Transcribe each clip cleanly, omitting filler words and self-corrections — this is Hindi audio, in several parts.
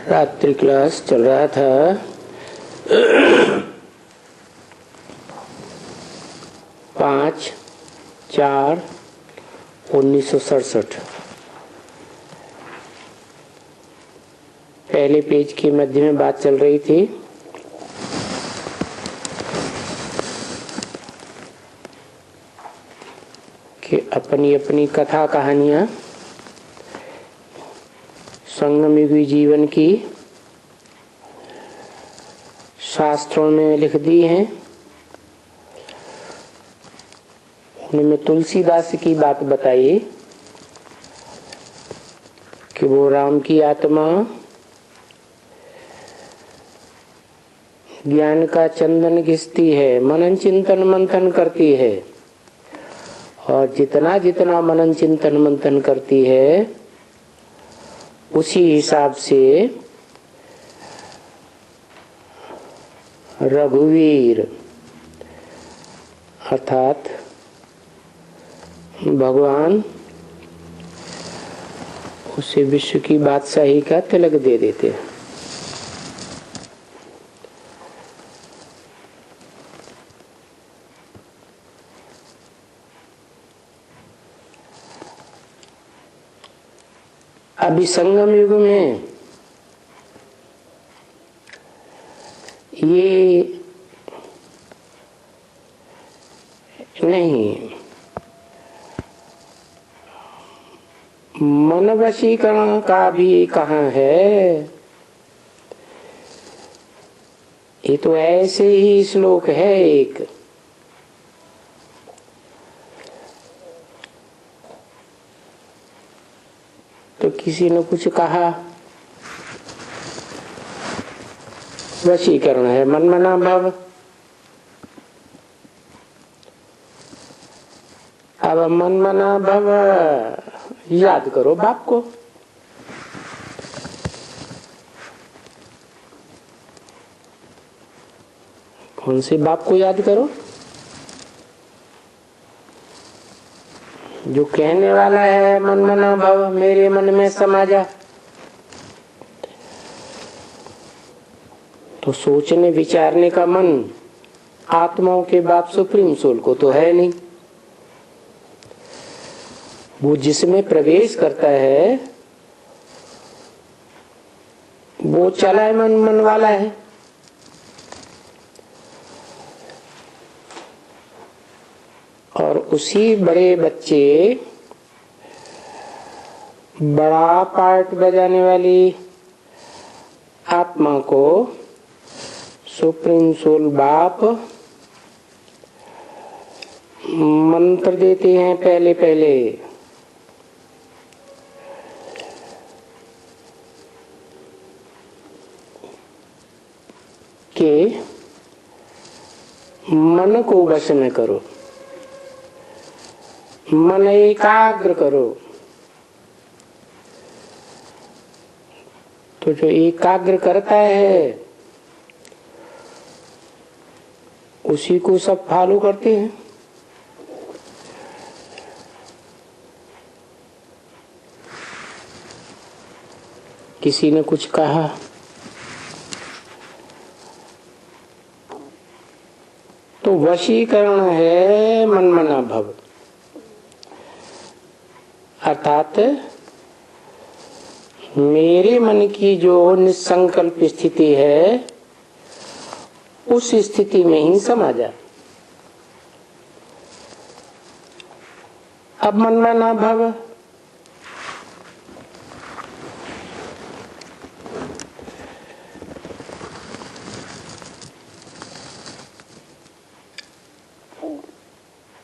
रात्रि क्लास चल रहा था। 5/4/1967 पहले पेज के मध्य में बात चल रही थी कि अपनी अपनी कथा कहानियां संगम युगी जीवन की शास्त्रों में लिख दी हैं। उनमें तुलसीदास की बात बताई कि वो राम की आत्मा ज्ञान का चंदन घिसती है, मनन चिंतन मंथन करती है, और जितना जितना मनन चिंतन मंथन करती है उसी हिसाब से रघुवीर अर्थात भगवान उसे विश्व की बादशाही का तिलक दे देते हैं। अभी संगम युग में ये नहीं, मन वशीकरण का भी कहाँ है। ये तो ऐसे ही श्लोक है एक, तो किसी ने कुछ कहा वशीकरण है, मन मना भव। अब मन मना भव याद करो बाप को। कौन से बाप को याद करो? जो कहने वाला है मन मना भव मेरे मन में समा जा। तो सोचने विचारने का मन आत्माओं के बाप सुप्रीम सोल को तो है नहीं। वो जिसमें प्रवेश करता है वो चला मन वाला है। और उसी बड़े बच्चे बड़ा पार्ट बजाने वाली आत्मा को सुप्रीम सोल बाप मंत्र देते हैं पहले पहले कि मन को वश में करो, मन एकाग्र करो। तो जो एकाग्र करता है उसी को सब फॉलो करते हैं। किसी ने कुछ कहा तो वशीकरण है मन मना भव, अर्थात मेरे मन की जो निसंकल्प स्थिति है उस स्थिति में ही समा जा। अब मन मना भव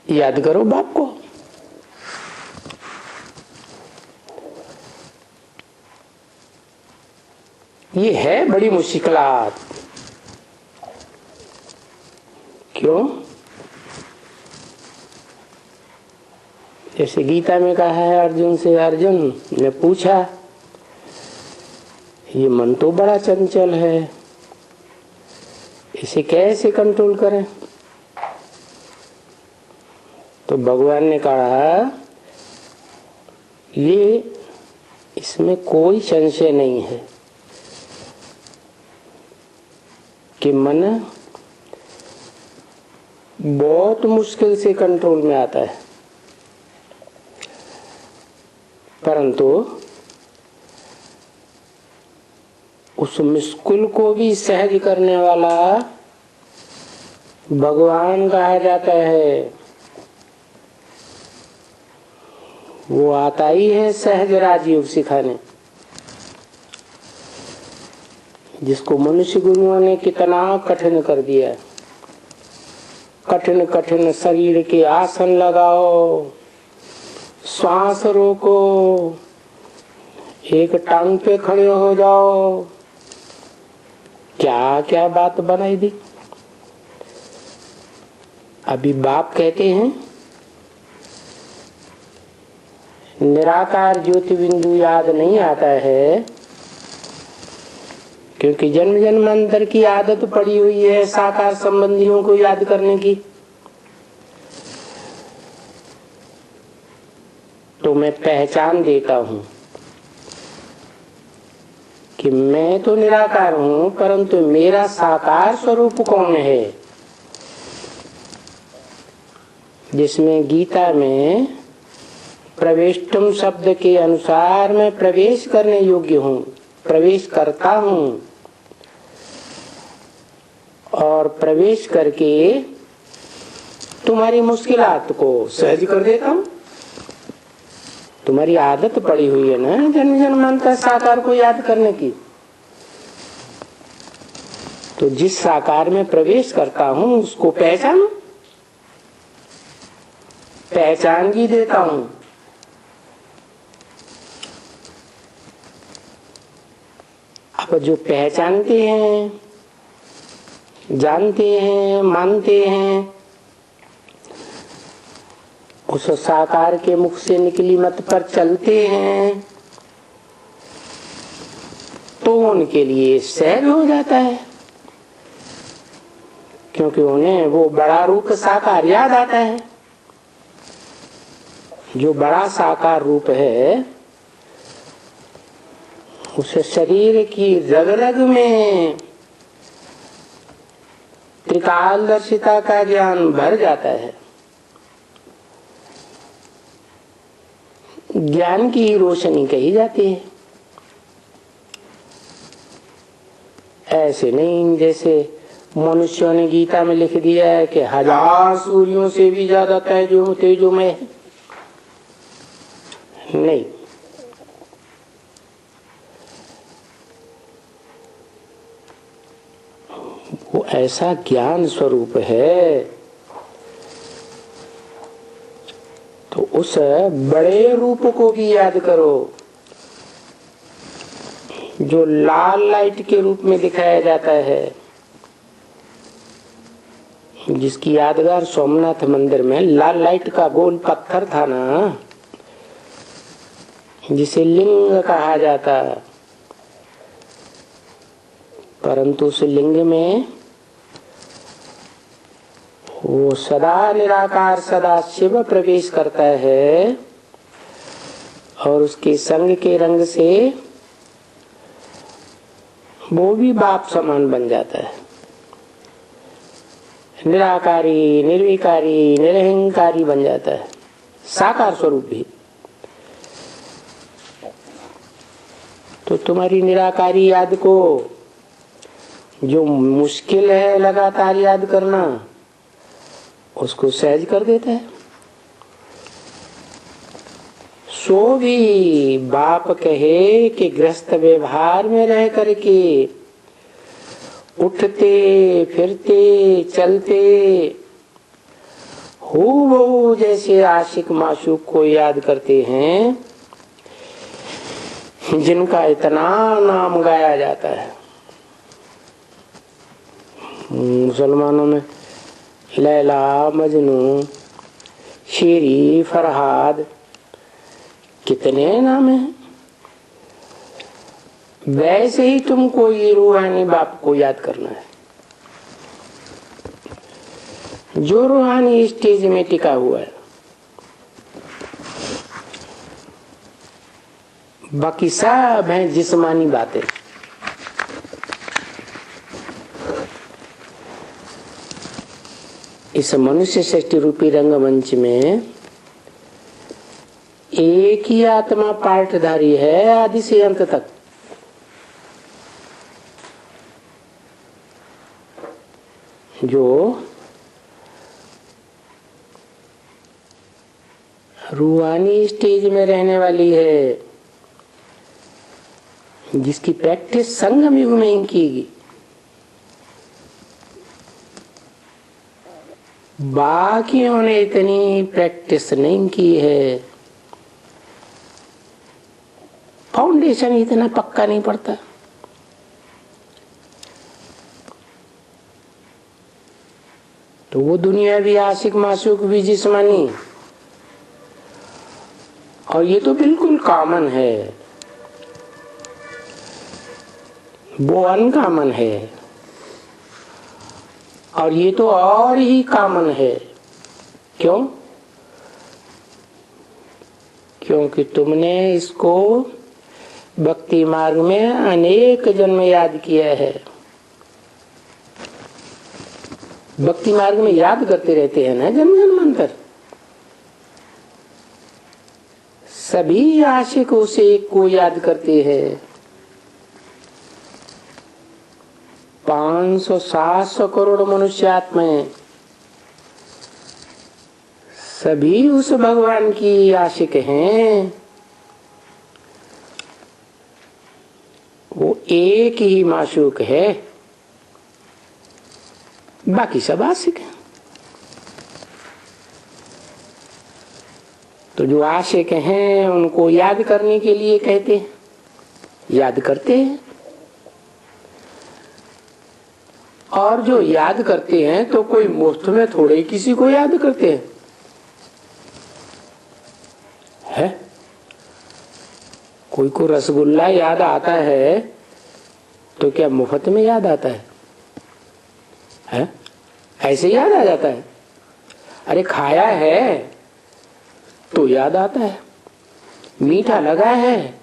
याद करो बाप को। ये है बड़ी मुश्किलात। क्यों? जैसे गीता में कहा है अर्जुन से, अर्जुन ने पूछा ये मन तो बड़ा चंचल है, इसे कैसे कंट्रोल करें? तो भगवान ने कहा ये इसमें कोई संशय नहीं है, कि मन बहुत मुश्किल से कंट्रोल में आता है, परंतु उस मुश्किल को भी सहज करने वाला भगवान कहा जाता है। वो आता ही है सहज राजयोग सिखाने, जिसको मनुष्य गुरुओं ने कितना कठिन कर दिया। कठिन कठिन शरीर के आसन लगाओ, श्वास रोको, एक टांग पे खड़े हो जाओ, क्या क्या बात बनाई दी। अभी बाप कहते हैं निराकार ज्योति बिंदु याद नहीं आता है, क्योंकि जन्म जन्मांतर की आदत पड़ी हुई है साकार संबंधियों को याद करने की। तो मैं पहचान देता हूं कि मैं तो निराकार हूं, परंतु मेरा साकार स्वरूप कौन है, जिसमें गीता में प्रवेष्टम शब्द के अनुसार मैं प्रवेश करने योग्य हूं, प्रवेश करता हूं और प्रवेश करके तुम्हारी मुश्किलात को सहज कर देता हूं। तुम्हारी आदत पड़ी हुई है ना जन्म जन्मांतर साकार को याद करने की, तो जिस साकार में प्रवेश करता हूं उसको पहचानो, पहचान भी देता हूं। अब जो पहचानते हैं, जानते हैं, मानते हैं, उस साकार के मुख से निकली मत पर चलते हैं, तो उनके लिए सहज हो जाता है, क्योंकि उन्हें वो बड़ा रूप साकार याद आता है। जो बड़ा साकार रूप है उसे शरीर की रग रग में त्रिकालदर्शिता का ज्ञान भर जाता है। ज्ञान की रोशनी कही जाती है। ऐसे नहीं जैसे मनुष्यों ने गीता में लिख दिया है कि 1000 सूर्यों से भी ज्यादा तेजोमय है। नहीं, वो ऐसा ज्ञान स्वरूप है, तो उस बड़े रूप को भी याद करो जो लाल लाइट के रूप में दिखाया जाता है, जिसकी यादगार सोमनाथ मंदिर में लाल लाइट का गोल पत्थर था ना, जिसे लिंग कहा जाता, परंतु उस लिंग में वो सदा निराकार सदा शिव प्रवेश करता है और उसके संग के रंग से वो भी बाप समान बन जाता है। निराकारी, निर्विकारी, निरहंकारी बन जाता है, साकार स्वरूप भी। तो तुम्हारी निराकारी याद को जो मुश्किल है लगातार याद करना, उसको सहज कर देता है। सो भी बाप कहे कि गृहस्थ व्यवहार में रह करके उठते फिरते चलते हूबहू जैसे आशिक माशूक को याद करते हैं, जिनका इतना नाम गाया जाता है। मुसलमानों में लैला, मजनू, शेरी, फरहाद, कितने नाम हैं। वैसे ही तुमको ये रूहानी बाप को याद करना है, जो रूहानी स्टेज में टिका हुआ है। बाकी सब हैं जिस्मानी बातें। इस मनुष्य सृष्टि रूपी रंगमंच में एक ही आत्मा पार्टधारी है आदि से अंत तक। जो रूहानी स्टेज में रहने वाली है, जिसकी प्रैक्टिस संगम युग में ही कीगी, बाकियों ने इतनी प्रैक्टिस नहीं की है, फाउंडेशन इतना पक्का नहीं पड़ता। तो वो दुनिया भी आशिक माशूक भी जिस्मानी, और ये तो बिल्कुल कॉमन है, वो अनकॉमन है, और ये तो और ही कॉमन है। क्यों? क्योंकि तुमने इसको भक्ति मार्ग में अनेक जन्म याद किया है। भक्ति मार्ग में याद करते रहते हैं ना जन्म जन्मांतर। सभी आशिक उसे एक को याद करते हैं। 500-700 करोड़ मनुष्य आत्माएं सभी उस भगवान की आशिक हैं। वो एक ही माशूक है, बाकी सब आशिक हैं। तो जो आशिक हैं उनको याद करने के लिए कहते हैं, याद करते हैं। और जो याद करते हैं तो कोई मुफ्त में थोड़े ही किसी को याद करते हैं, है? कोई को रसगुल्ला याद आता है तो क्या मुफ्त में याद आता है? ऐसे याद आ जाता है? अरे खाया है तो याद आता है, मीठा लगा है,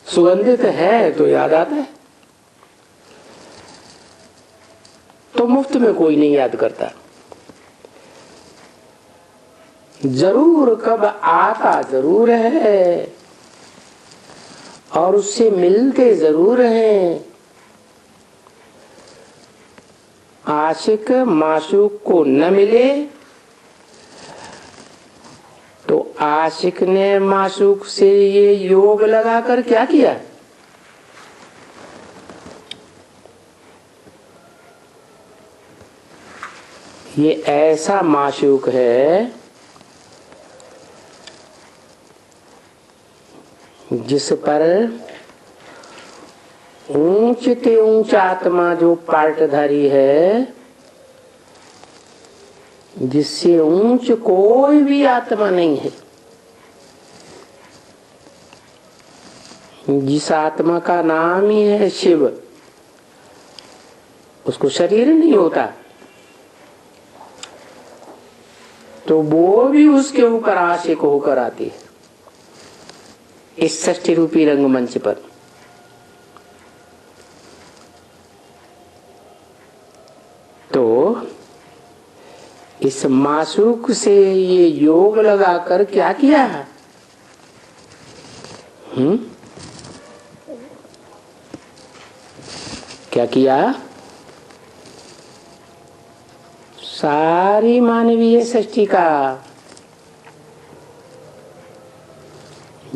सुगंधित है तो याद आता है। तो मुफ्त में कोई नहीं याद करता, जरूर कब आता जरूर है और उससे मिलते जरूर हैं। आशिक माशूक को न मिले तो आशिक ने माशूक से ये योग लगाकर क्या किया? ये ऐसा माशूक है जिस पर ऊंच ते ऊंच आत्मा जो पार्टधारी है, जिससे ऊंच कोई भी आत्मा नहीं है, जिस आत्मा का नाम ही है शिव, उसको शरीर नहीं होता, तो वो भी उसके ऊपर आशिक होकर आती है इस सृष्टि रूपी रंगमंच पर। तो इस माशूक से ये योग लगाकर क्या किया? क्या किया? सारी मानवीय सृष्टि का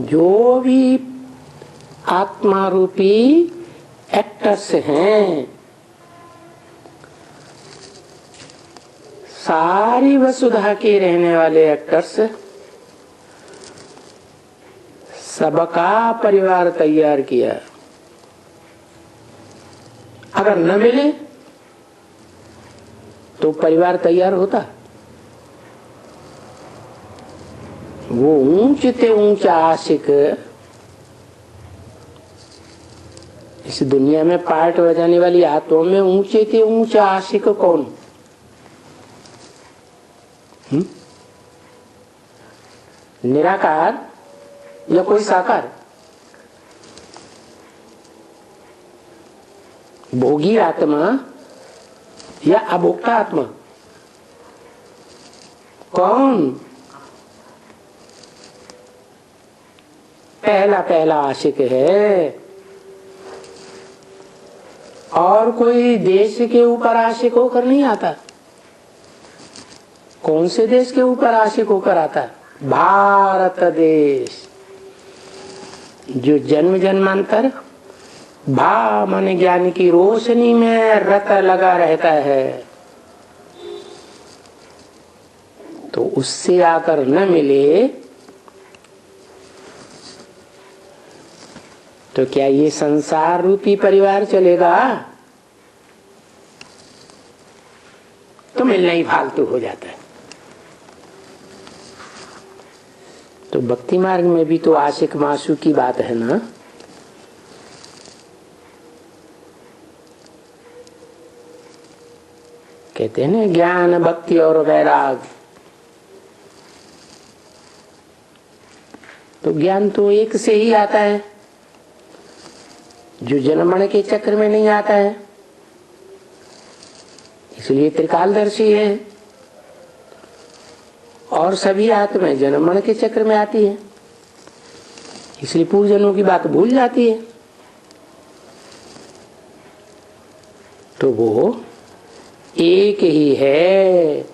जो भी आत्मा रूपी एक्टर्स हैं, सारी वसुधा के रहने वाले एक्टर्स, सबका परिवार तैयार किया। अगर न मिले तो परिवार तैयार होता? वो ऊंचे ते ऊंचा आशिक इस दुनिया में पार्ट बजाने वाली आत्माओं में ऊंचे ते ऊंचा आशिक कौन? निराकार या कोई साकार? भोगी आत्मा या अभोक्ता आत्मा? कौन? पहला पहला आशिक है। और कोई देश के ऊपर आशिक होकर नहीं आता। कौन से देश के ऊपर आशिक होकर आता? भारत देश, जो जन्म जन्मांतर भा माने ज्ञान की रोशनी में रत लगा रहता है, तो उससे आकर न मिले तो क्या ये संसार रूपी परिवार चलेगा? तो मिलना ही फालतू हो जाता है। तो भक्ति मार्ग में भी तो आशिक माशू की बात है ना। कहते हैं ना ज्ञान भक्ति और वैराग। तो ज्ञान तो एक से ही आता है, जो जन्म मरण के चक्र में नहीं आता है, इसलिए त्रिकालदर्शी है। और सभी आत्माएं जन्म मरण के चक्र में आती है, इसलिए पूर्वजन्मों की बात भूल जाती है। तो वो एक ही है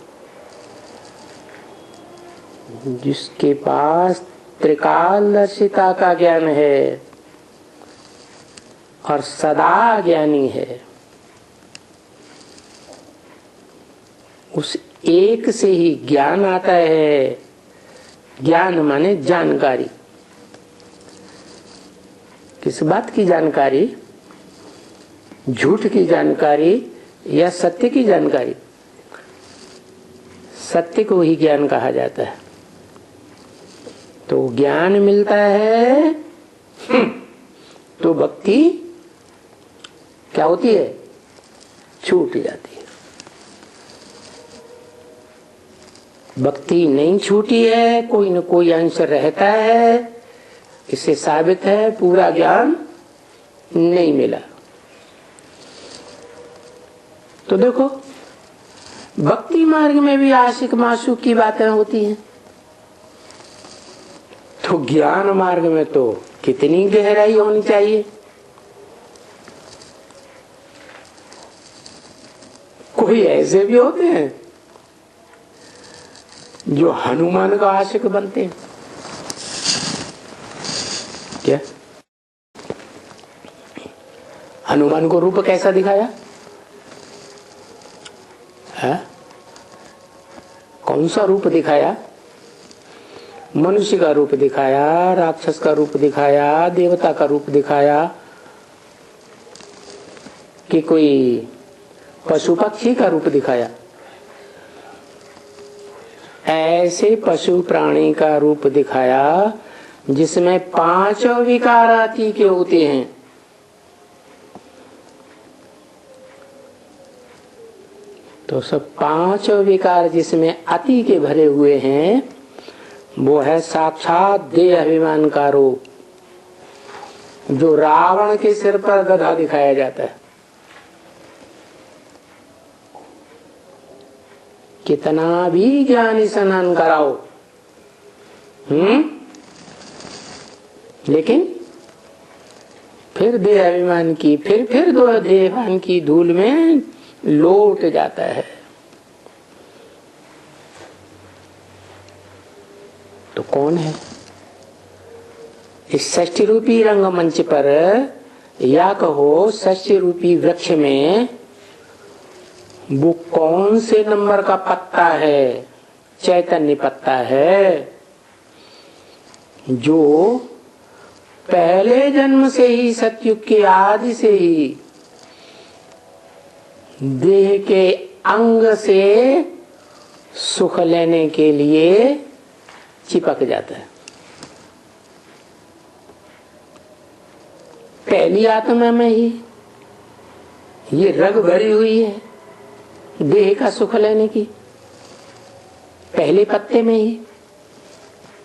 जिसके पास त्रिकालदर्शिता का ज्ञान है और सदा ज्ञानी है। उस एक से ही ज्ञान आता है। ज्ञान माने जानकारी। किस बात की जानकारी? झूठ की जानकारी या सत्य की जानकारी? सत्य को ही ज्ञान कहा जाता है। तो ज्ञान मिलता है तो भक्ति क्या होती है? छूट जाती है। भक्ति नहीं छूटी है, कोई न कोई अंश रहता है। इससे साबित है पूरा ज्ञान नहीं मिला। तो देखो भक्ति मार्ग में भी आशिक माशूक की बातें होती हैं, तो ज्ञान मार्ग में तो कितनी गहराई होनी चाहिए। कोई ऐसे भी होते हैं जो हनुमान का आशिक बनते हैं। क्या हनुमान को रूप कैसा दिखाया है? कौन सा रूप दिखाया? मनुष्य का रूप दिखाया, राक्षस का रूप दिखाया, देवता का रूप दिखाया, कि कोई पशु पक्षी का रूप दिखाया? ऐसे पशु प्राणी का रूप दिखाया जिसमें 5 विकार आदि के होते हैं। तो सब 5 विकार जिसमें अति के भरे हुए हैं, वो है साक्षात देह अभिमान का रूप, जो रावण के सिर पर गधा दिखाया जाता है। कितना भी ज्ञानी स्नान कराओ, लेकिन फिर देह अभिमान की फिर दो देह अभिमान की धूल में लौट जाता है। तो कौन है इस षष्ठी रूपी रंगमंच पर, या कहो षष्ठी रूपी वृक्ष में, वो कौन से नंबर का पत्ता है? चैतन्य पत्ता है, जो पहले जन्म से ही, सतयुग के आदि से ही देह के अंग से सुख लेने के लिए चिपक जाता है। पहली आत्मा में ही ये रग भरी हुई है देह का सुख लेने की, पहले पत्ते में ही।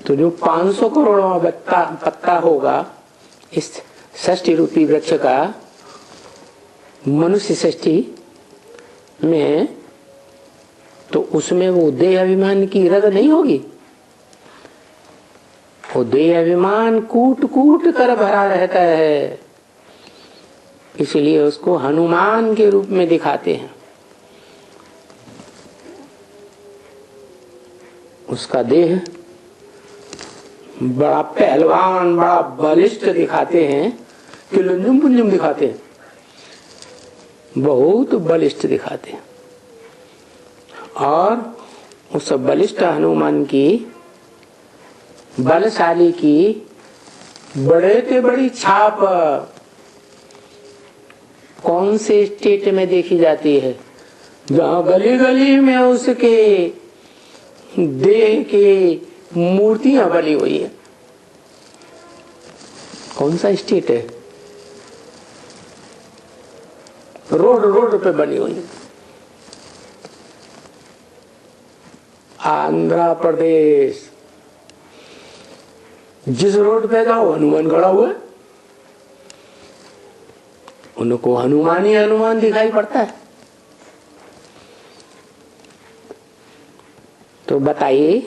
तो जो 500 करोड़ पत्ता होगा इस षष्ठी रूपी वृक्ष का, मनुष्य षष्ठी में तो उसमें वो देह अभिमान की रग नहीं होगी। वो देह अभिमान कूट कूट कर भरा रहता है, इसलिए उसको हनुमान के रूप में दिखाते हैं। उसका देह बड़ा पहलवान, बड़ा बलिष्ठ दिखाते हैं कि लुंजुम पुंजुम दिखाते हैं, बहुत बलिष्ठ दिखाते हैं। और उस बलिष्ठ हनुमान की, बलशाली की बड़े से बड़ी छाप कौन से स्टेट में देखी जाती है? जहां गली गली में उसके देह की मूर्तियां बनी हुई है। कौन सा स्टेट है? रोड रोड पे बनी हुई है। आंध्र प्रदेश, जिस रोड पे जाओ हनुमान खड़ा हुआ है, उनको हनुमान ही हनुमान दिखाई पड़ता है। तो बताइए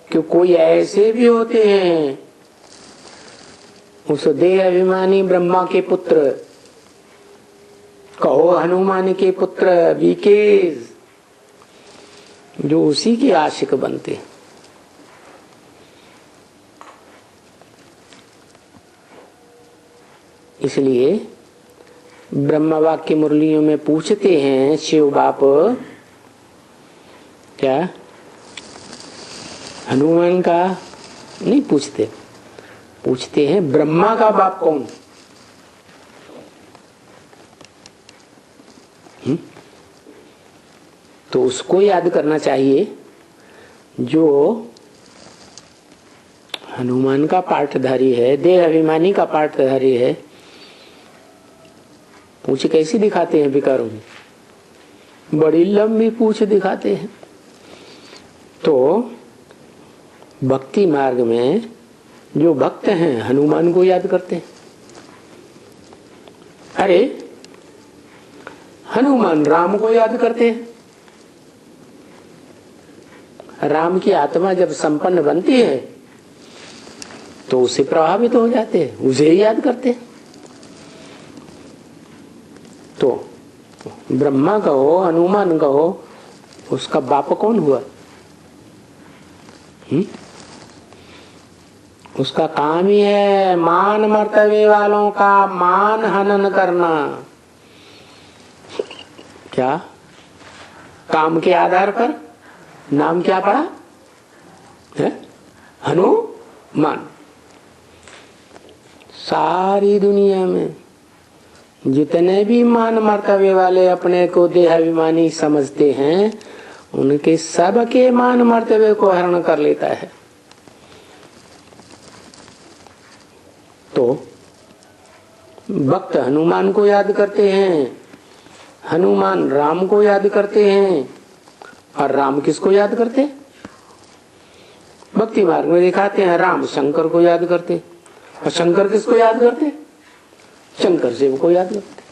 कि कोई ऐसे भी होते हैं उस देह अभिमानी ब्रह्मा के पुत्र, कहो हनुमान के पुत्र विकेश, जो उसी के आशिक बनते हैं। इसलिए ब्रह्म वाक्य मुरलियों में पूछते हैं शिव बाप, क्या हनुमान का नहीं पूछते, पूछते हैं ब्रह्मा का बाप कौन? तो उसको याद करना चाहिए जो हनुमान का पाठधारी है, देह अभिमानी का पाठधारी है। पूछ कैसी दिखाते हैं विकारों में? बड़ी लंबी पूछ दिखाते हैं। तो भक्ति मार्ग में जो भक्त हैं हनुमान को याद करते हैं। अरे हनुमान राम को याद करते हैं। राम की आत्मा जब संपन्न बनती है तो उसे प्रभावित हो जाते हैं, उसे ही याद करते हैं। तो ब्रह्मा कहो, हनुमान कहो, उसका बाप कौन हुआ? उसका काम ही है मान मर्तबे वालों का मान हनन करना। क्या काम के आधार पर नाम क्या पड़ा है? हनुमान। सारी दुनिया में जितने भी मान मर्तबे वाले अपने को देहाभिमानी समझते हैं, उनके सबके मान मर्तबे को हरण कर लेता है। तो भक्त हनुमान को याद करते हैं, हनुमान राम को याद करते हैं, और राम किसको याद करते? भक्ति मार्ग में दिखाते हैं राम शंकर को याद करते, और शंकर किसको याद करते? शंकर शिव को याद करते।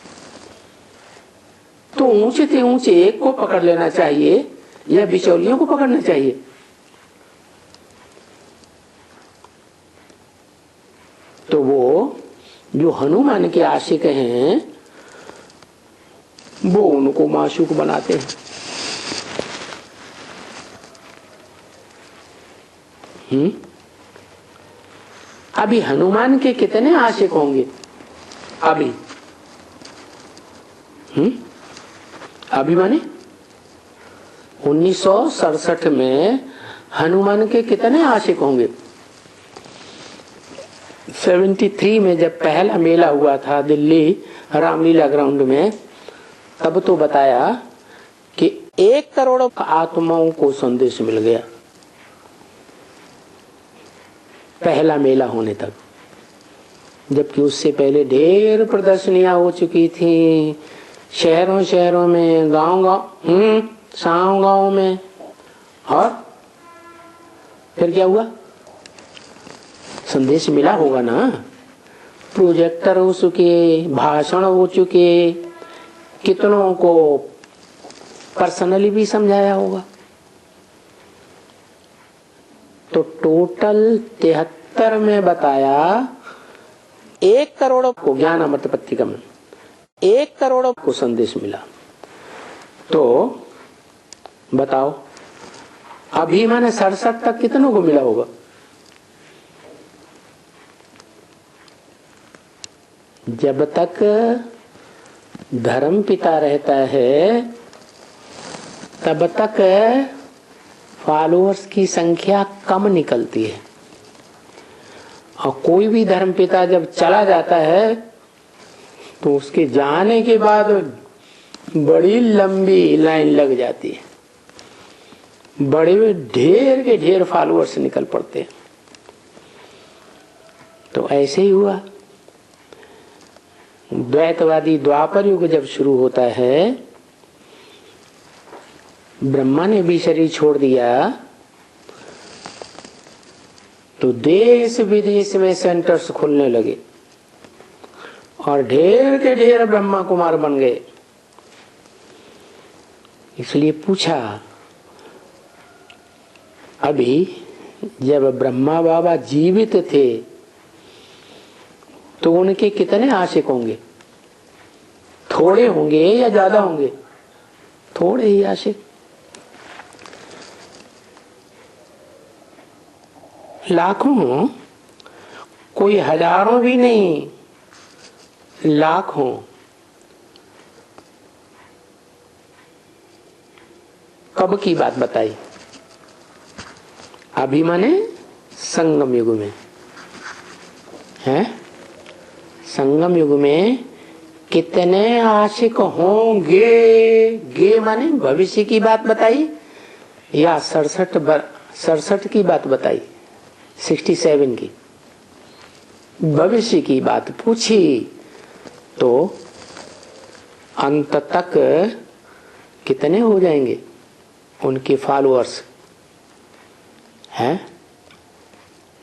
तो ऊंचे से ऊंचे एक को पकड़ लेना चाहिए या बिचौलियों को पकड़ना चाहिए? तो वो जो हनुमान के आशिक हैं वो उनको माशूक बनाते हैं। अभी हनुमान के कितने आशिक होंगे? अभी अभी माने 1967 में हनुमान के कितने आशिक होंगे? 73 में जब पहला मेला हुआ था दिल्ली रामलीला ग्राउंड में, तब तो बताया कि 1 करोड़ आत्माओं को संदेश मिल गया पहला मेला होने तक। जबकि उससे पहले ढेर प्रदर्शनियां हो चुकी थी, शहरों शहरों में, गांव गांव में। और फिर क्या हुआ? संदेश मिला होगा ना, प्रोजेक्टर हो चुके, भाषण हो चुके, कितनों को पर्सनली भी समझाया होगा। तो टोटल 73 में बताया 1 करोड़ को ज्ञान अमृत पत्रिका में 1 करोड़ को संदेश मिला। तो बताओ अभी मैंने 67 तक कितनों को मिला होगा? जब तक धर्म पिता रहता है तब तक फॉलोअर्स की संख्या कम निकलती है, और कोई भी धर्म पिता जब चला जाता है तो उसके जाने के बाद बड़ी लंबी लाइन लग जाती है, बड़े ढेर के ढेर फॉलोअर्स निकल पड़ते हैं। तो ऐसे ही हुआ। द्वैतवादी द्वापर युग जब शुरू होता है, ब्रह्मा ने भी शरीर छोड़ दिया तो देश विदेश में सेंटर्स खुलने लगे और ढेर के ढेर ब्रह्मा कुमार बन गए। इसलिए पूछा, अभी जब ब्रह्मा बाबा जीवित थे तो उनके कितने आशिक होंगे? थोड़े होंगे या ज्यादा होंगे? थोड़े ही आशिक। लाखों, कोई हजारों भी नहीं, लाखों। कब की बात बताई? अभी माने संगम युग में है। संगम युग में कितने आशिक होंगे? गे माने भविष्य की बात बताई या 67 की बात बताई? 67 की भविष्य की बात पूछी तो अंत तक कितने हो जाएंगे उनके फॉलोअर्स हैं?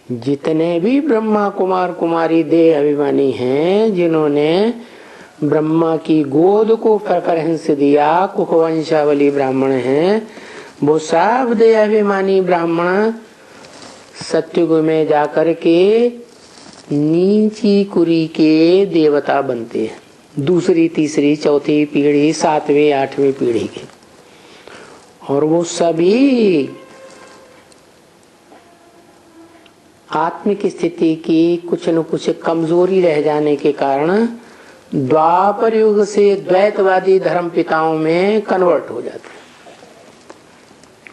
जितने भी ब्रह्मा कुमार कुमारी देह अभिमानी हैं, जिन्होंने ब्रह्मा की गोद को प्रेफरेंस दिया, कुखवंशावली ब्राह्मण हैं, वो सब देह अभिमानी ब्राह्मण सत्युग में जाकर के नीची कुरी के देवता बनते हैं। दूसरी तीसरी चौथी पीढ़ी 7वीं 8वीं पीढ़ी के, और वो सभी आत्मिक स्थिति की कुछ न कुछ कमजोरी रह जाने के कारण द्वापर युग से द्वैतवादी धर्म पिताओं में कन्वर्ट हो जाते,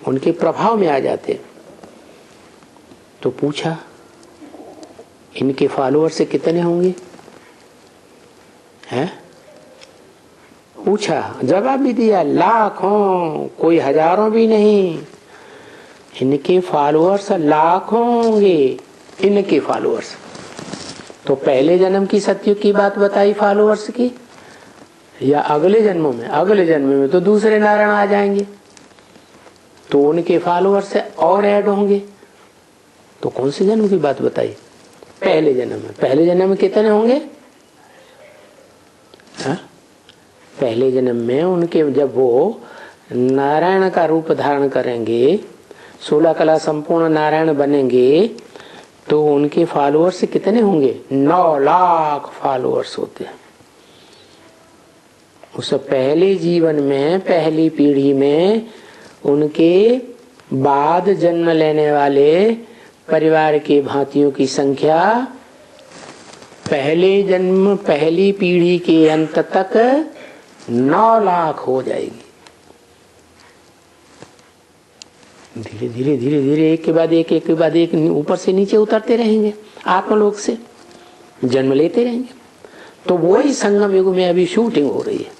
उनके प्रभाव में आ जाते। तो पूछा इनके फॉलोअर से कितने होंगे? हैं? पूछा, जवाब भी दिया, लाखों, कोई हजारों भी नहीं। इनके फॉलोअर्स लाखों होंगे, इनके फॉलोअर्स। तो पहले जन्म की सत्युग की बात बताई फॉलोअर्स की, या अगले जन्मों में? अगले जन्म में तो दूसरे नारायण आ जाएंगे तो उनके फॉलोअर्स और ऐड होंगे। तो कौन से जन्म की बात बताई? पहले जन्म में। पहले जन्म में कितने होंगे? हा? पहले जन्म में उनके, जब वो नारायण का रूप धारण करेंगे, 16 कला संपूर्ण नारायण बनेंगे, तो उनके फॉलोअर्स कितने होंगे? 9 लाख फॉलोअर्स होते हैं। उस पहले जीवन में, पहली पीढ़ी में उनके बाद जन्म लेने वाले परिवार के भांतियों की संख्या पहले जन्म पहली पीढ़ी के अंत तक 9 लाख हो जाएगी। धीरे धीरे धीरे धीरे एक के बाद एक, एक के बाद एक ऊपर से नीचे उतरते रहेंगे, आत्मलोक से जन्म लेते रहेंगे। तो वही संगम युग में अभी शूटिंग हो रही है।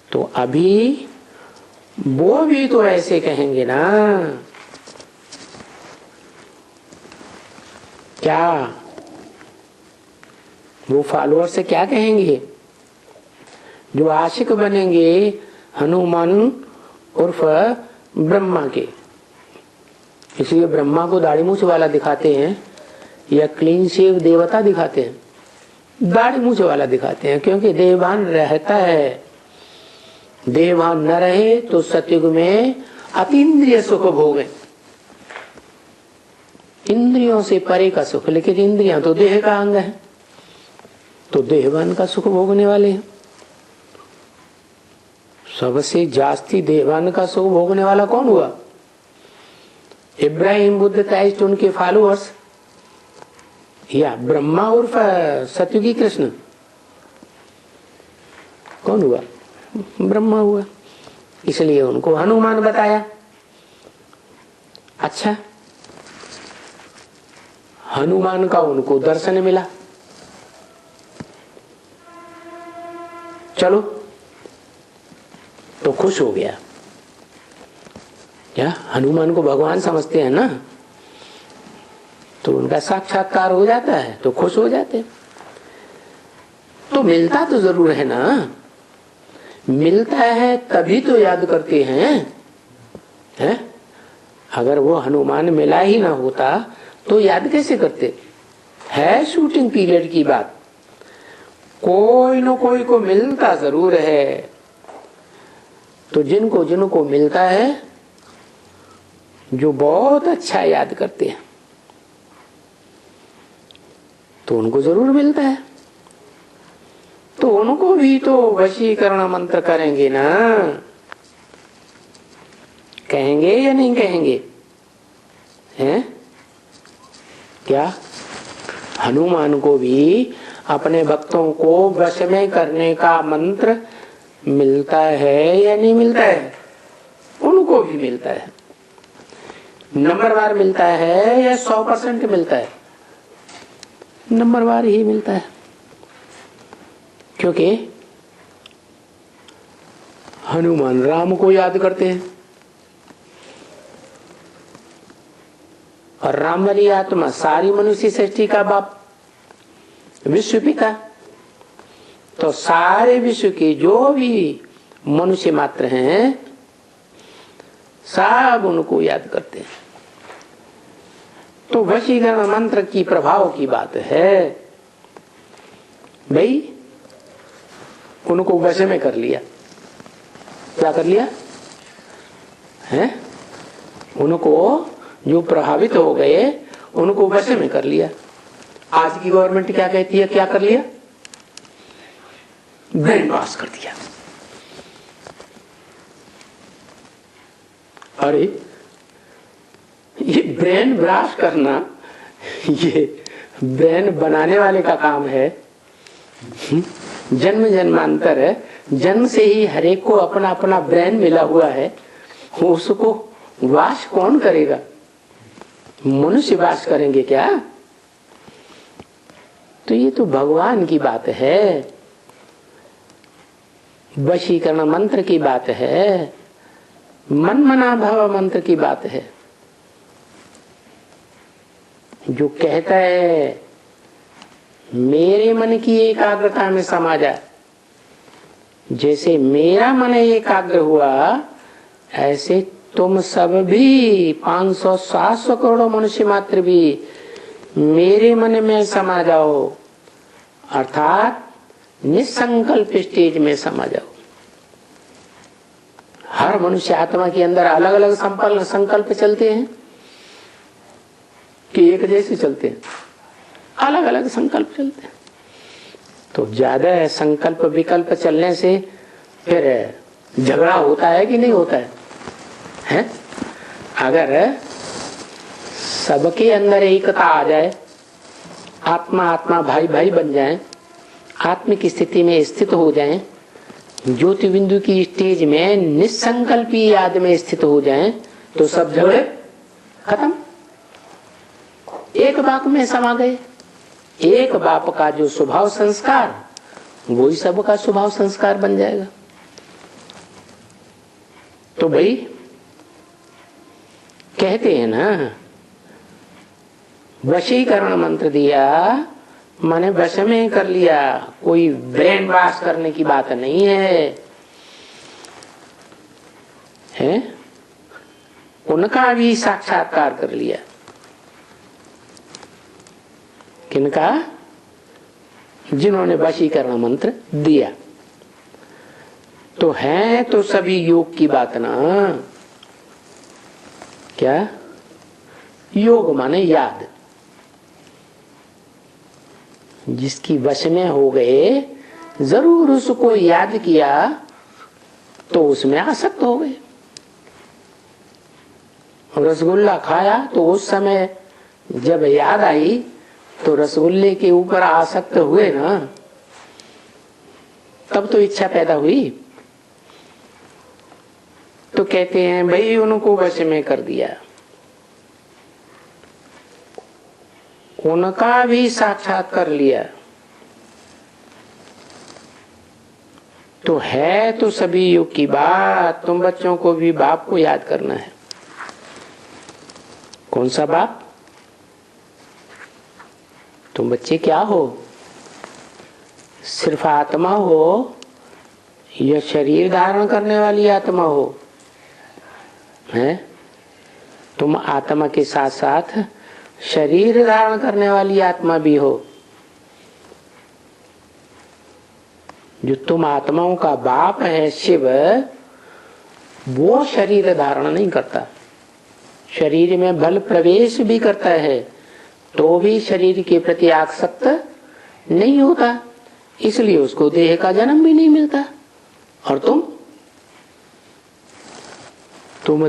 तो अभी वो भी तो ऐसे कहेंगे ना, क्या वो फॉलोअर से क्या कहेंगे? जो आशिक बनेंगे हनुमान उर्फ ब्रह्मा के, इसलिए ब्रह्मा को दाढ़ी मूछ वाला दिखाते हैं या क्लीन शेव देवता दिखाते हैं? दाढ़ी मूछ वाला दिखाते हैं, क्योंकि देवभान रहता है। देहभान न रहे तो सतयुग में अतीन्द्रिय सुख भोगे, इंद्रियों से परे का सुख। लेकिन इंद्रियां तो देह का अंग है, तो देहभान का सुख भोगने वाले हैं। सबसे जास्ती देहभान का सुख भोगने वाला कौन हुआ? इब्राहिम बुद्ध क्राइस्ट, उनके फॉलोअर्स, या ब्रह्मा उर्फ सतयुगी कृष्ण? कौन हुआ? ब्रह्मा हुआ। इसलिए उनको हनुमान बताया। अच्छा, हनुमान का उनको दर्शन मिला, चलो तो खुश हो गया। क्या हनुमान को भगवान समझते हैं ना, तो उनका साक्षात्कार हो जाता है तो खुश हो जाते। तो मिलता तो जरूर है ना, मिलता है तभी तो याद करते हैं? अगर वो हनुमान मिला ही ना होता तो याद कैसे करते? है शूटिंग पीरियड की बात, कोई न कोई को मिलता जरूर है। तो जिनको जिनको मिलता है, जो बहुत अच्छा याद करते हैं, तो उनको जरूर मिलता है। तो उनको भी तो वशीकरण मंत्र करेंगे ना, कहेंगे या नहीं कहेंगे? हैं? क्या हनुमान को भी अपने भक्तों को वश में करने का मंत्र मिलता है या नहीं मिलता है? उनको भी मिलता है। नंबरवार मिलता है या 100% मिलता है? नंबरवार ही मिलता है, क्योंकि हनुमान राम को याद करते हैं, और राम वाली आत्मा सारी मनुष्य सृष्टि का बाप, विश्व पिता। तो सारे विश्व के जो भी मनुष्य मात्र हैं, सब उनको याद करते हैं। तो वशीकरण मंत्र की प्रभाव की बात है भाई। उनको वश में कर लिया। क्या कर लिया है? उनको जो प्रभावित हो गए उनको वश में कर लिया। आज की गवर्नमेंट क्या कहती है? क्या कर लिया? ब्रेन वॉश कर दिया। अरे ये ब्रेन वॉश करना, ये ब्रेन बनाने वाले का काम है। जन्म जन्मांतर है, जन्म से ही हरेक को अपना अपना ब्रेन मिला हुआ है, उसको वाश कौन करेगा? मनुष्य वाश करेंगे क्या? तो ये तो भगवान की बात है, वशीकरण मंत्र की बात है, मन मना भव मंत्र की बात है। जो कहता है मेरे मन की एकाग्रता में समा जा, जैसे मेरा मन एकाग्र हुआ, ऐसे तुम सब भी 500-700 करोड़ मनुष्य मात्र भी मेरे मन में समा जाओ, अर्थात निसंकल्प स्टेज में समा जाओ। हर मनुष्य आत्मा के अंदर अलग अलग संकल्प चलते हैं कि एक जैसे चलते हैं? अलग अलग संकल्प चलते हैं। तो ज्यादा संकल्प विकल्प चलने से फिर झगड़ा होता है कि नहीं होता है? अगर सबके अंदर एकता आ जाए, आत्मा आत्मा भाई भाई बन जाए, आत्मिक स्थिति में स्थित हो जाएं, ज्योति बिंदु की स्टेज में निसंकल्पी याद में स्थित हो जाएं, तो सब झगड़े खत्म, एक बाप में समा गए। एक बाप का जो स्वभाव संस्कार, वही सबका स्वभाव संस्कार बन जाएगा। तो भाई कहते हैं ना, वशीकरण मंत्र दिया माने वश में कर लिया, कोई ब्रेन वॉश करने की बात नहीं है? उनका भी साक्षात्कार कर लिया। किनका? जिन्होंने वशीकरण मंत्र दिया। तो है तो सभी योग की बात ना। क्या योग माने याद, जिसकी वश में हो गए, जरूर उसको याद किया तो उसमें आसक्त हो गए। रसगुल्ला खाया तो उस समय जब याद आई तो रसगुल्ले के ऊपर आसक्त हुए ना, तब तो इच्छा पैदा हुई। तो कहते हैं भाई उनको वश में कर दिया, उनका भी साक्षात कर लिया। तो है तो सभी युग की बात। तुम बच्चों को भी बाप को याद करना है। कौन सा बाप? तुम बच्चे क्या हो? सिर्फ आत्मा हो या शरीर धारण करने वाली आत्मा हो? है तुम आत्मा के साथ साथ शरीर धारण करने वाली आत्मा भी हो। जो तुम आत्माओं का बाप है शिव, वो शरीर धारण नहीं करता, शरीर में बल प्रवेश भी करता है तो भी शरीर के प्रति आसक्त नहीं होता, इसलिए उसको देह का जन्म भी नहीं मिलता। और तुम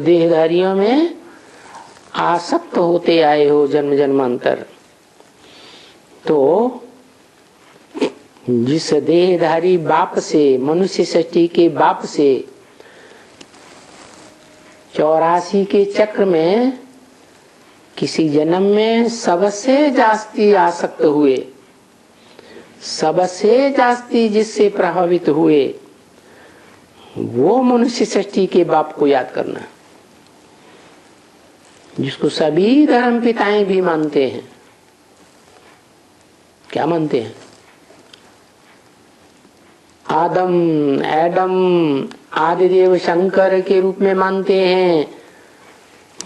देहधारियों में आसक्त होते आए हो जन्म जन्मांतर। तो जिस देहधारी बाप से, मनुष्य सृष्टि के बाप से 84 के चक्र में किसी जन्म में सबसे जास्ती आसक्त हुए, सबसे जास्ती जिससे प्रभावित हुए, वो मनुष्य सृष्टि के बाप को याद करना, जिसको सभी धर्म पिताएं भी मानते हैं। क्या मानते हैं? आदम, एडम, आदिदेव शंकर के रूप में मानते हैं।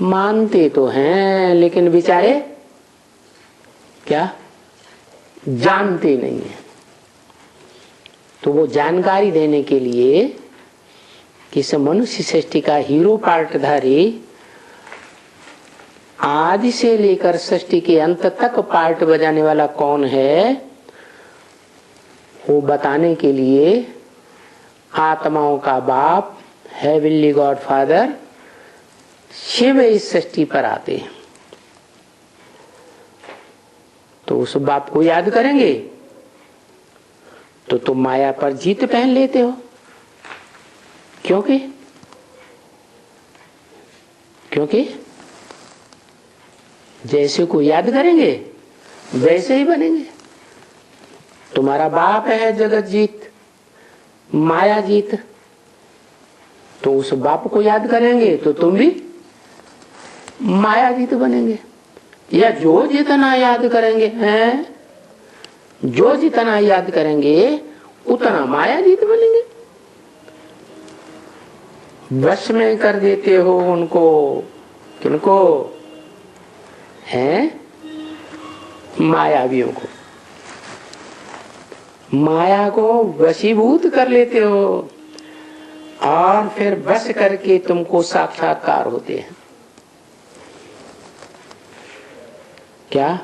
मानते तो हैं लेकिन बेचारे क्या जानते नहीं है। तो वो जानकारी देने के लिए कि इस मनुष्य सृष्टि का हीरो पार्टधारी आदि से लेकर सृष्टि के अंत तक पार्ट बजाने वाला कौन है, वो बताने के लिए आत्माओं का बाप हेवनली गॉड फादर शिव इस सृष्टि पर आते हैं। तो उस बाप को याद करेंगे तो तुम माया पर जीत पहन लेते हो। क्योंकि जैसे को याद करेंगे वैसे ही बनेंगे। तुम्हारा बाप है जगत जीत, माया जीत, तो उस बाप को याद करेंगे तो तुम भी माया जीत बनेंगे। या जो जितना याद करेंगे हैं, जो जितना याद करेंगे उतना माया जीत बनेंगे। वश में कर देते हो उनको। किनको? हैं मायावियों को। माया को वशीभूत कर लेते हो और फिर वश करके तुमको साक्षात्कार होते हैं। क्या?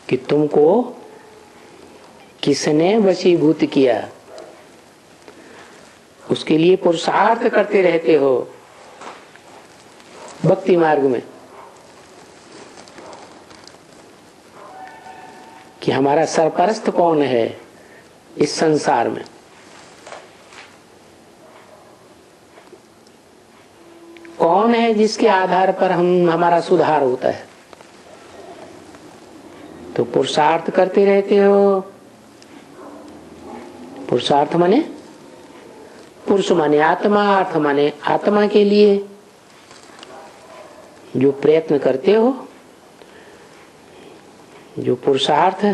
कि तुमको किसने वशीभूत किया, उसके लिए पुरुषार्थ करते रहते हो भक्ति मार्ग में कि हमारा सरपरस्त कौन है इस संसार में। कौन है जिसके आधार पर हमारा सुधार होता है। तो पुरुषार्थ करते रहते हो। पुरुषार्थ माने, पुरुष माने आत्मा, अर्थ माने आत्मा के लिए जो प्रयत्न करते हो, जो पुरुषार्थ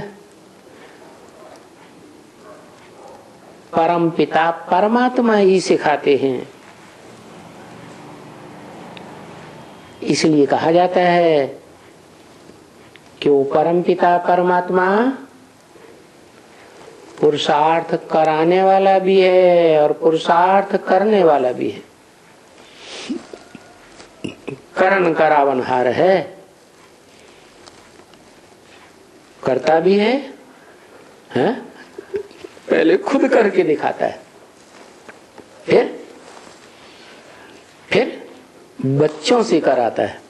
परम पिता परमात्मा ही सिखाते हैं। इसलिए कहा जाता है कि वो परम पिता परमात्मा पुरुषार्थ कराने वाला भी है और पुरुषार्थ करने वाला भी है। करण करावनहार है, करता भी है, हैं? पहले खुद करके दिखाता है, फिर बच्चों से कराता है,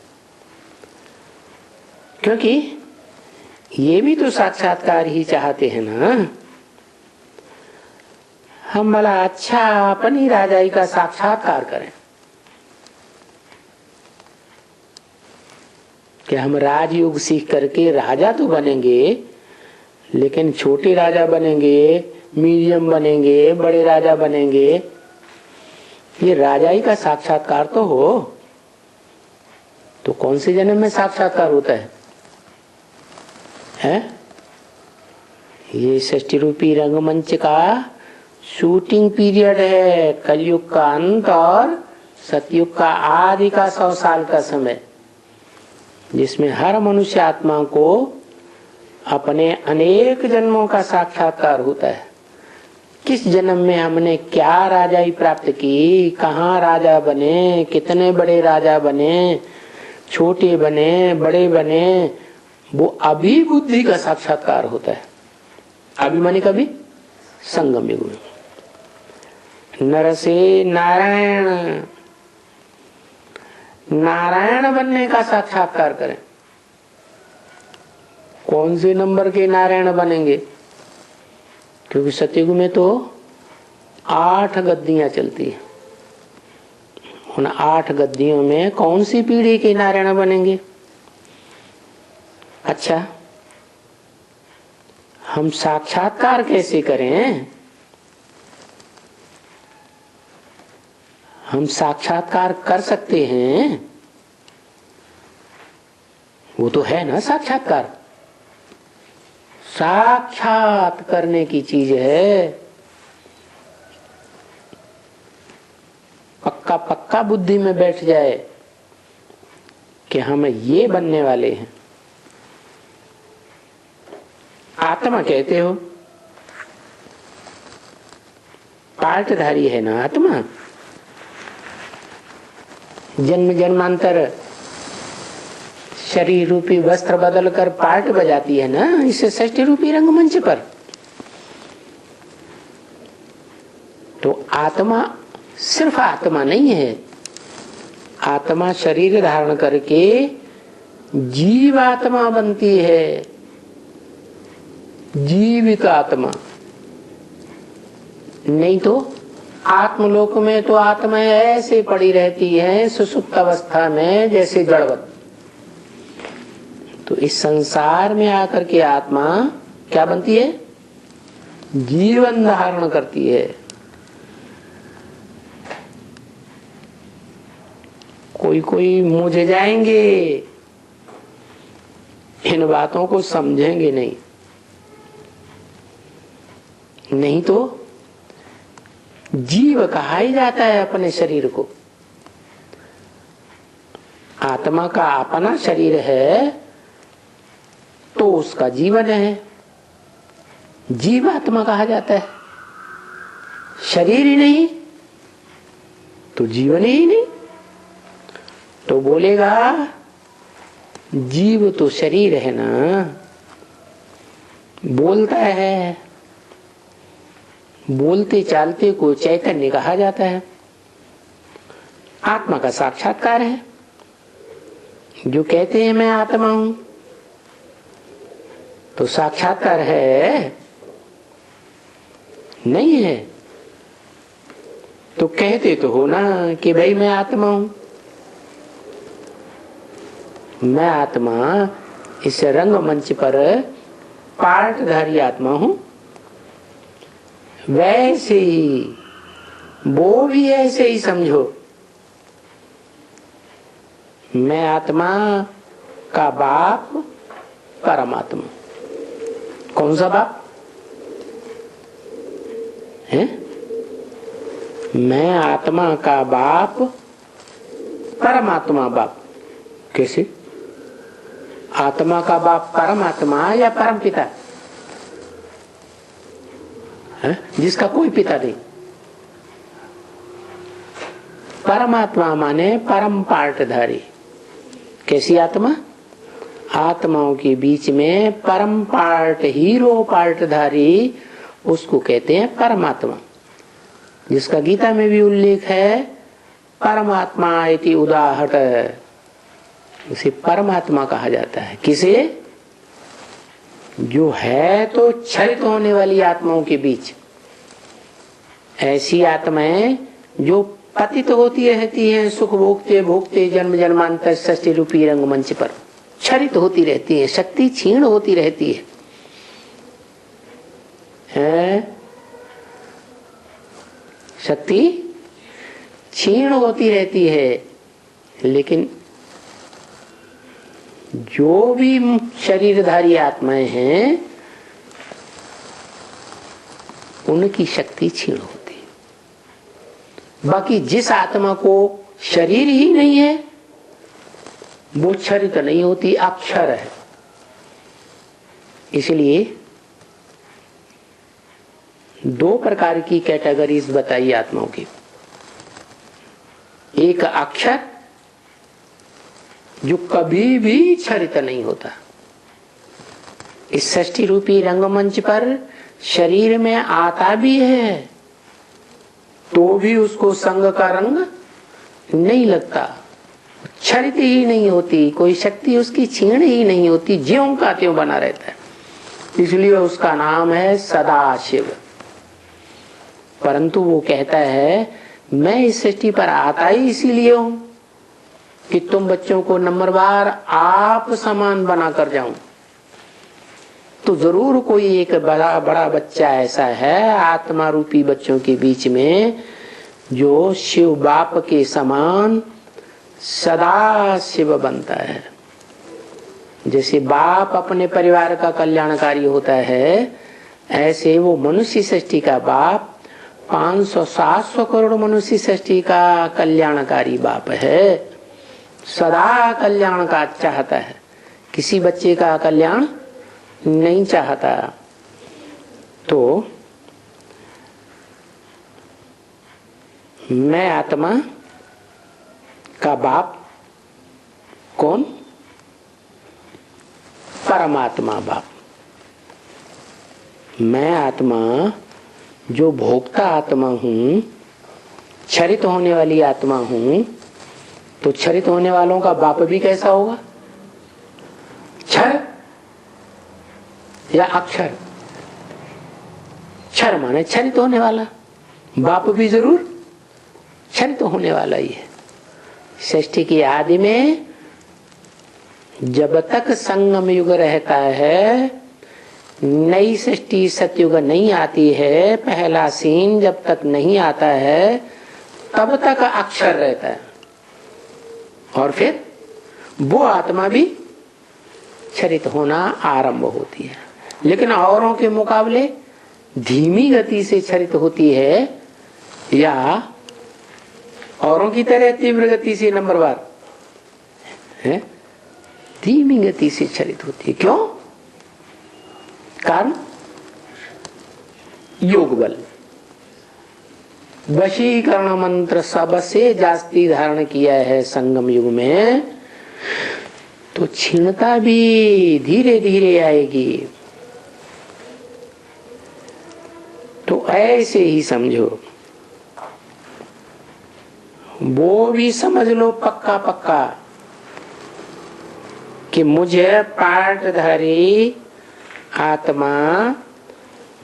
क्योंकि ये भी तो साक्षात्कार ही चाहते हैं ना। हम भला अच्छा अपनी राजाई का साक्षात्कार करें कि हम राजयोग सीख करके राजा तो बनेंगे, लेकिन छोटे राजा बनेंगे, मीडियम बनेंगे, बड़े राजा बनेंगे, ये राजाई का साक्षात्कार तो हो। तो कौन से जन्म में साक्षात्कार होता है? ये षष्ठी रूपी रंगमंच का शूटिंग पीरियड है, कलयुग का अंत और सतयुग का आदि का 100 साल का समय, जिसमें हर मनुष्य आत्मा को अपने अनेक जन्मों का साक्षात्कार होता है। किस जन्म में हमने क्या राजाई प्राप्त की, कहाँ राजा बने, कितने बड़े राजा बने, छोटे बने, बड़े बने, वो अभी बुद्धि का साक्षात्कार होता है। अभी माने कभी संगम युग में। नर से नारायण, नारायण बनने का साक्षात्कार करें। कौन से नंबर के नारायण बनेंगे? क्योंकि सतयुग में तो 8 गद्दियां चलती है। उन 8 गद्दियों में कौन सी पीढ़ी के नारायण बनेंगे? अच्छा, हम साक्षात्कार कैसे करें? हम साक्षात्कार कर सकते हैं, वो तो है ना साक्षात्कार। साक्षात करने की चीज है। पक्का पक्का बुद्धि में बैठ जाए कि हम ये बनने वाले हैं। आत्मा कहते हो, पार्टधारी है ना आत्मा। जन्म जन्मांतर शरीर रूपी वस्त्र बदल कर पार्ट बजाती है ना इसे षष्ठी रूपी रंगमंच पर। तो आत्मा सिर्फ आत्मा नहीं है, आत्मा शरीर धारण करके जीव आत्मा बनती है, जीवित आत्मा। नहीं तो आत्मलोक में तो आत्मा ऐसे पड़ी रहती है सुसुप्त अवस्था में जैसे जड़वत। तो इस संसार में आकर के आत्मा क्या बनती है? जीवन धारण करती है। कोई कोई मुझे जाएंगे, इन बातों को समझेंगे नहीं। नहीं तो जीव कहा ही जाता है अपने शरीर को। आत्मा का अपना शरीर है तो उसका जीवन है, जीव आत्मा कहा जाता है। शरीर ही नहीं तो जीवन ही नहीं। तो बोलेगा जीव तो शरीर है ना, बोलता है, बोलते चालते को चैतन्य कहा जाता है। आत्मा का साक्षात्कार है। जो कहते हैं मैं आत्मा हूं, तो साक्षात्कार है नहीं है? तो कहते तो हो ना कि भाई मैं आत्मा हूं। मैं आत्मा इस रंगमंच पर पार्टधारी आत्मा हूं। वैसे ही वो भी ऐसे ही समझो। मैं आत्मा का बाप परमात्मा। कौन सा बाप है? मैं आत्मा का बाप परमात्मा बाप। कैसे? आत्मा का बाप परमात्मा या परमपिता? है जिसका कोई पिता नहीं। परमात्मा माने परम पार्टधारी। कैसी आत्मा? आत्माओं के बीच में परम पार्ट, हीरो पार्टधारी, उसको कहते हैं परमात्मा, जिसका गीता में भी उल्लेख है, परमात्मा इति उदाहत, उसे परमात्मा कहा जाता है। किसे? जो है तो क्षरित होने वाली आत्माओं के बीच, ऐसी आत्माएं जो पतित होती रहती हैं, सुख भोगते भोगते जन्म जन्मांतर सृष्टि रूपी रंगमंच पर क्षरित होती रहती है, शक्ति क्षीण होती रहती है? शक्ति क्षीण होती रहती है। लेकिन जो भी शरीरधारी आत्माएं हैं उनकी शक्ति क्षीण होती है। बाकी जिस आत्मा को शरीर ही नहीं है वो क्षरित नहीं होती, अक्षर है। इसलिए दो प्रकार की कैटेगरीज बताई आत्माओं की। एक अक्षर जो कभी भी क्षरित नहीं होता। इस सृष्टि रूपी रंगमंच पर शरीर में आता भी है तो भी उसको संग का रंग नहीं लगता, क्षरित ही नहीं होती, कोई शक्ति उसकी क्षीण ही नहीं होती, ज्यों का त्यों बना रहता है। इसलिए उसका नाम है सदाशिव। परंतु वो कहता है मैं इस सृष्टि पर आता ही इसीलिए हूं कि तुम बच्चों को नंबरवार आप समान बना कर जाऊं। तो जरूर कोई एक बड़ा बड़ा बच्चा ऐसा है आत्मा रूपी बच्चों के बीच में जो शिव बाप के समान सदा शिव बनता है। जैसे बाप अपने परिवार का कल्याणकारी होता है, ऐसे वो मनुष्य सृष्टि का बाप 500-700 करोड़ मनुष्य सृष्टि का कल्याणकारी बाप है। सदा कल्याण का चाहता है, किसी बच्चे का कल्याण नहीं चाहता। तो मैं आत्मा का बाप कौन? परमात्मा बाप। मैं आत्मा जो भोक्ता आत्मा हूं, क्षरित होने वाली आत्मा हूं, तो क्षरित होने वालों का बाप भी कैसा होगा? क्षर या अक्षर? क्षर माने क्षरित होने वाला, बाप भी जरूर क्षरित होने वाला ही है। सृष्टि की आदि में जब तक संगम युग रहता है, नई सृष्टि सतयुग नहीं आती है, पहला सीन जब तक नहीं आता है तब तक अक्षर रहता है और फिर वो आत्मा भी क्षरित होना आरंभ होती है। लेकिन औरों के मुकाबले धीमी गति से क्षरित होती है या औरों की तरह तीव्र गति से नंबरवार है? धीमी गति से क्षरित होती है। क्यों? कारण योग बल, वशीकरण मंत्र सबसे जास्ती धारण किया है संगम युग में, तो क्षीणता भी धीरे धीरे आएगी। तो ऐसे ही समझो, वो भी समझ लो पक्का पक्का कि मुझे पार्टधारी आत्मा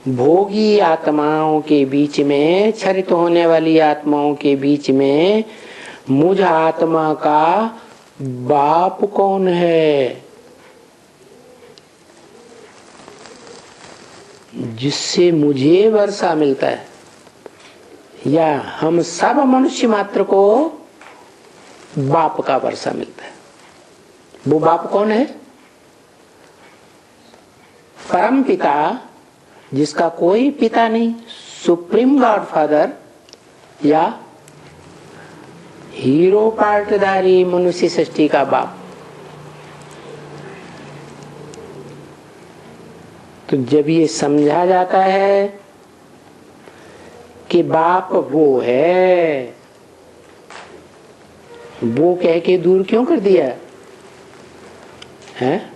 भोगी आत्माओं के बीच में, क्षरित होने वाली आत्माओं के बीच में मुझ आत्मा का बाप कौन है, जिससे मुझे वर्षा मिलता है, या हम सब मनुष्य मात्र को बाप का वर्षा मिलता है। वो बाप कौन है? परम पिता, जिसका कोई पिता नहीं, सुप्रीम गॉड फादर या हीरो पार्टधारी मनुष्य सृष्टि का बाप। तो जब ये समझा जाता है कि बाप वो है, वो कह के दूर क्यों कर दिया है?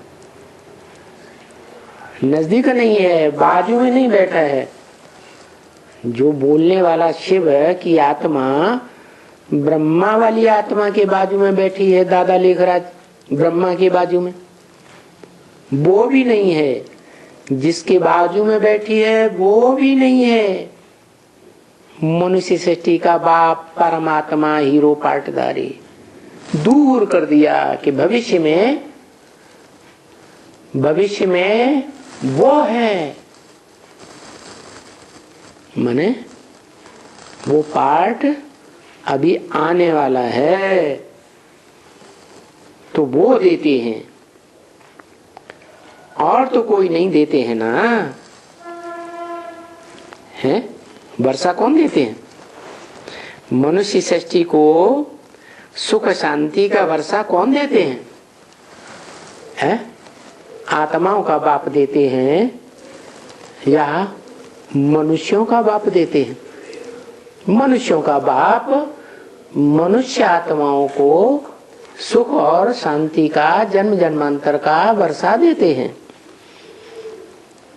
नजदीक नहीं है, बाजू में नहीं बैठा है। जो बोलने वाला शिव की आत्मा ब्रह्मा वाली आत्मा के बाजू में बैठी है, दादा लेखराज ब्रह्मा के बाजू में, वो भी नहीं है। जिसके बाजू में बैठी है वो भी नहीं है। मनुष्य सृष्टि का बाप परमात्मा हीरो पाटदारी दूर कर दिया कि भविष्य में वो है, माने वो पार्ट अभी आने वाला है, तो वो देते हैं और तो कोई नहीं देते हैं ना। है वर्षा कौन देते हैं? मनुष्य सृष्टि को सुख शांति का वर्षा कौन देते हैं? है आत्माओं का बाप देते हैं या मनुष्यों का बाप देते हैं? मनुष्यों का बाप मनुष्य आत्माओं को सुख और शांति का जन्म जन्मांतर का वर्षा देते हैं।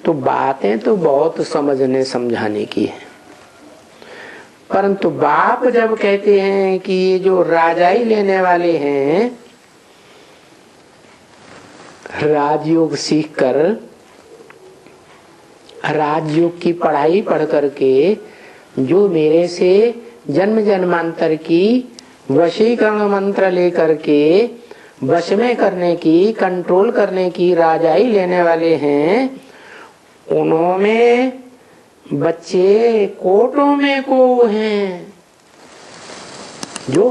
तो बातें तो बहुत समझने समझाने की है, परंतु बाप जब कहते हैं कि ये जो राजाई लेने वाले हैं, राजयोग सीखकर, राजयोग की पढ़ाई पढ़ करके जो मेरे से जन्म जन्मांतर की वशीकरण मंत्र लेकर के वश में करने की, कंट्रोल करने की राजाई लेने वाले हैं, उन्होंने बच्चे कोटों में को हैं जो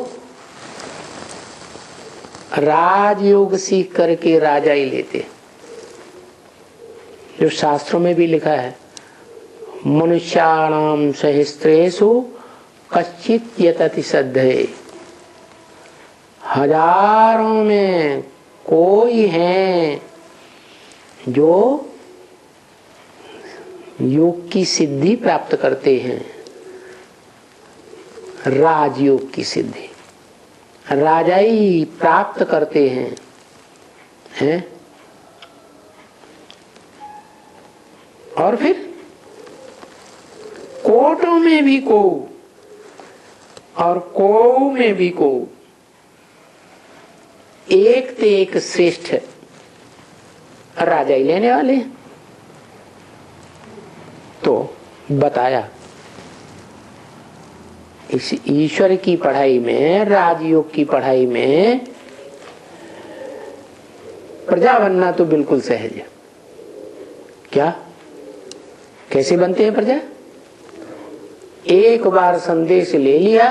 राजयोग सीख करके राजाई लेते। जो शास्त्रों में भी लिखा है, मनुष्याणाम सहस्त्रेषु कश्चित् यतति सद्धये, हजारों में कोई है जो योग की सिद्धि प्राप्त करते हैं, राजयोग की सिद्धि, राजाई प्राप्त करते हैं? और फिर कोटों में भी को और को में भी को, एक ते एक श्रेष्ठ राजाई लेने वाले। तो बताया इस ईश्वर की पढ़ाई में, राजयोग की पढ़ाई में प्रजा बनना तो बिल्कुल सहज है। क्या कैसे बनते हैं प्रजा? एक बार संदेश ले लिया,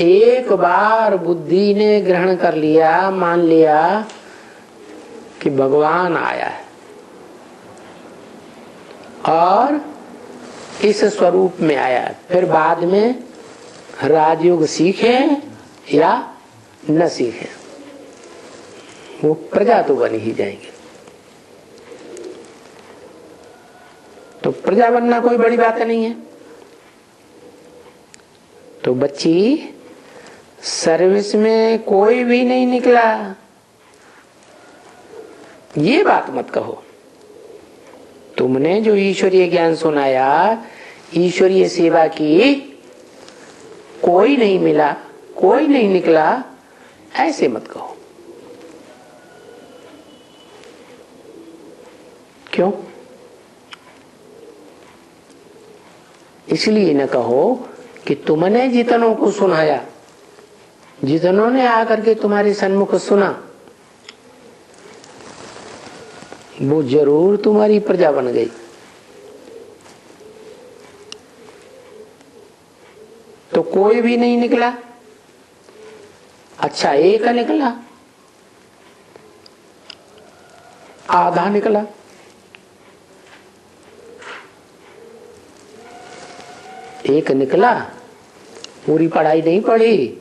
एक बार बुद्धि ने ग्रहण कर लिया, मान लिया कि भगवान आया है और इस स्वरूप में आया, फिर बाद में राजयोग सीखे या न सीखे, वो प्रजा तो बन ही जाएंगे। तो प्रजा बनना कोई बड़ी बात नहीं है। तो बच्ची सर्विस में कोई भी नहीं निकला, ये बात मत कहो। तुमने जो ईश्वरीय ज्ञान सुनाया, ईश्वरीय सेवा की, कोई नहीं मिला, कोई नहीं निकला, ऐसे मत कहो। क्यों? इसलिए न कहो कि तुमने जितनों को सुनाया, जितनों ने आकर के तुम्हारे सन्मुख सुना, वो जरूर तुम्हारी प्रजा बन गई। तो कोई भी नहीं निकला, अच्छा एक निकला, आधा निकला, एक निकला, पूरी पढ़ाई नहीं पढ़ी,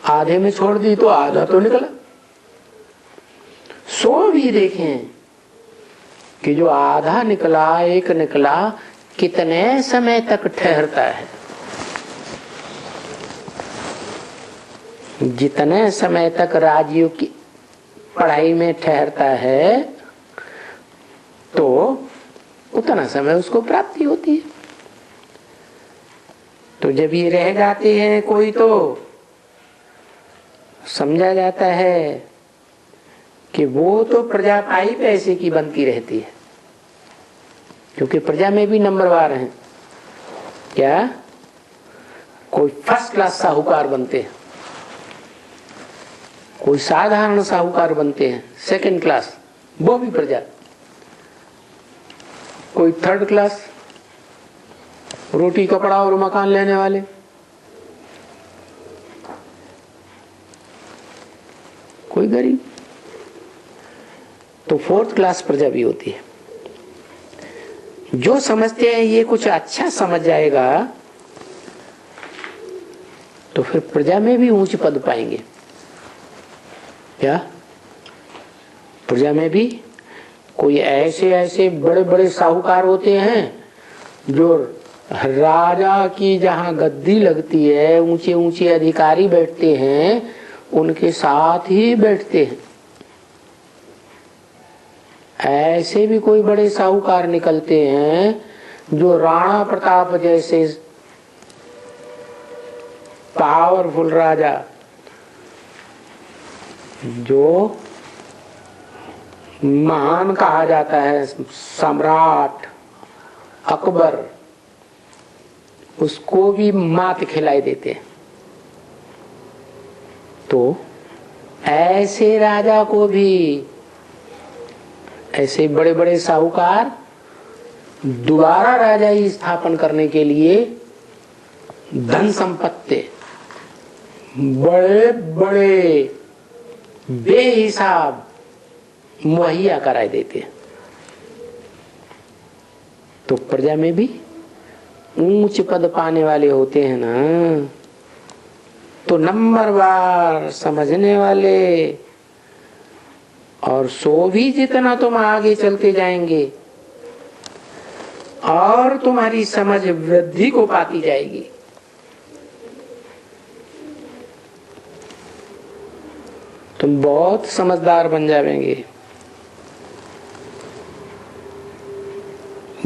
आधे में छोड़ दी तो आधा तो निकला। 100 भी देखें कि जो आधा निकला, एक निकला, कितने समय तक ठहरता है। जितने समय तक राजयोग की पढ़ाई में ठहरता है तो उतना समय उसको प्राप्ति होती है। तो जब ये रह जाते हैं कोई तो समझा जाता है कि वो तो प्रजा पाई पैसे की बनती रहती है, क्योंकि प्रजा में भी नंबरवार हैं। क्या कोई फर्स्ट क्लास साहूकार बनते हैं, कोई साधारण साहूकार बनते हैं सेकंड क्लास, वो भी प्रजा। कोई थर्ड क्लास रोटी कपड़ा और मकान लेने वाले, कोई गरीब। तो फोर्थ क्लास प्रजा भी होती है। जो समझते हैं ये कुछ अच्छा समझ जाएगा तो फिर प्रजा में भी ऊंच पद पाएंगे। क्या प्रजा में भी कोई ऐसे ऐसे बड़े बड़े साहूकार होते हैं जो राजा की जहां गद्दी लगती है, ऊंचे ऊंचे अधिकारी बैठते हैं, उनके साथ ही बैठते हैं। ऐसे भी कोई बड़े साहूकार निकलते हैं जो राणा प्रताप जैसे पावरफुल राजा, जो महान कहा जाता है, सम्राट अकबर, उसको भी मात खिलाई देते हैं। तो ऐसे राजा को भी ऐसे बड़े बड़े साहूकार दोबारा राजा ही स्थापन करने के लिए धन संपत्ति बड़े बड़े बेहिसाब मुहैया कराए देते हैं। तो प्रजा में भी ऊंच पद पाने वाले होते हैं ना, तो नंबरवार समझने वाले, और सो भी जितना तुम आगे चलते जाएंगे और तुम्हारी समझ वृद्धि को पाती जाएगी। तुम बहुत समझदार बन जाएंगे।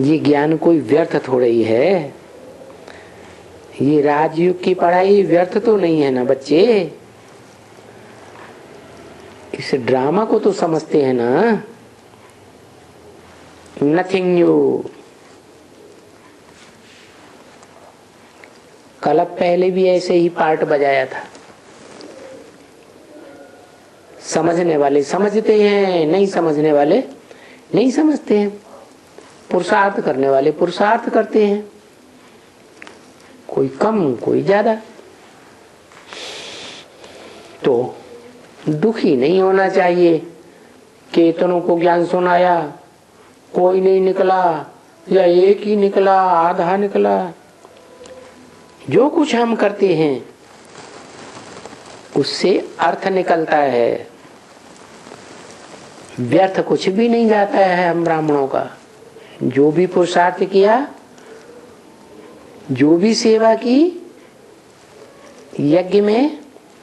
ये ज्ञान कोई व्यर्थ थोड़ा ही है। ये राजयोग की पढ़ाई व्यर्थ तो नहीं है ना बच्चे। इस ड्रामा को तो समझते हैं ना। Nothing new. कल पहले भी ऐसे ही पार्ट बजाया था। समझने वाले समझते हैं, नहीं समझने वाले नहीं समझते हैं। पुरुषार्थ करने वाले पुरुषार्थ करते हैं, कोई कम कोई ज्यादा। तो दुखी नहीं होना चाहिए कि इतनों को ज्ञान सुनाया, कोई नहीं निकला, या एक ही निकला, आधा निकला। जो कुछ हम करते हैं उससे अर्थ निकलता है, व्यर्थ कुछ भी नहीं जाता है। हम ब्राह्मणों का जो भी पुरुषार्थ किया, जो भी सेवा की, यज्ञ में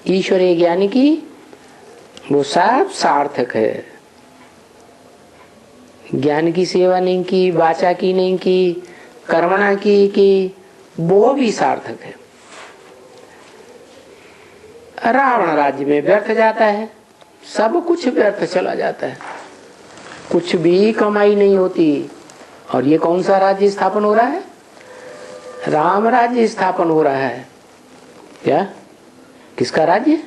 ईश्वरीय ज्ञान की, वो सब सार्थक है। ज्ञान की सेवा नहीं की, वाचा की नहीं की, कर्मणा की, वो भी सार्थक है। रावण राज्य में व्यर्थ जाता है, सब कुछ व्यर्थ चला जाता है, कुछ भी कमाई नहीं होती। और ये कौन सा राज्य स्थापन हो रहा है? राम राज्य स्थापन हो रहा है। क्या? किसका राज्य?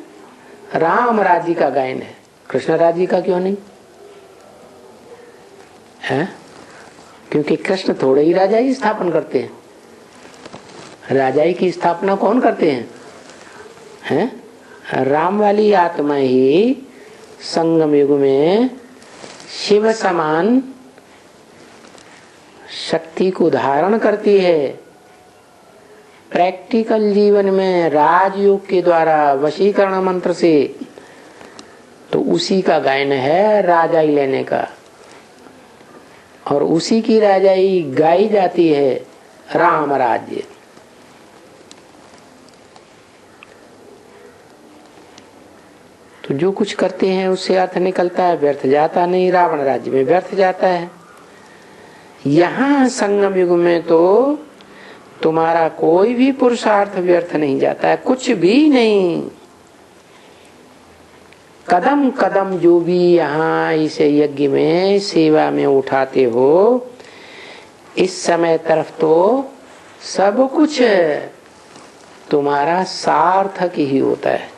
राम राज्य का गायन है। कृष्ण राज्य का क्यों नहीं है? क्योंकि कृष्ण थोड़े ही राजा ही स्थापन करते हैं। राजाई की स्थापना कौन करते हैं? हैं? राम वाली आत्मा ही संगम युग में शिव समान शक्ति को धारण करती है। प्रैक्टिकल जीवन में राजयोग के द्वारा वशीकरण मंत्र से, तो उसी का गायन है राजाई लेने का, और उसी की राजाई गाई जाती है। राम राज्य। तो जो कुछ करते हैं उससे अर्थ निकलता है, व्यर्थ जाता नहीं। रावण राज्य में व्यर्थ जाता है। यहाँ संगम युग में तो तुम्हारा कोई भी पुरुषार्थ व्यर्थ नहीं जाता है, कुछ भी नहीं। कदम कदम जो भी यहाँ इस यज्ञ में सेवा में उठाते हो, इस समय तरफ तो सब कुछ तुम्हारा सार्थक ही होता है।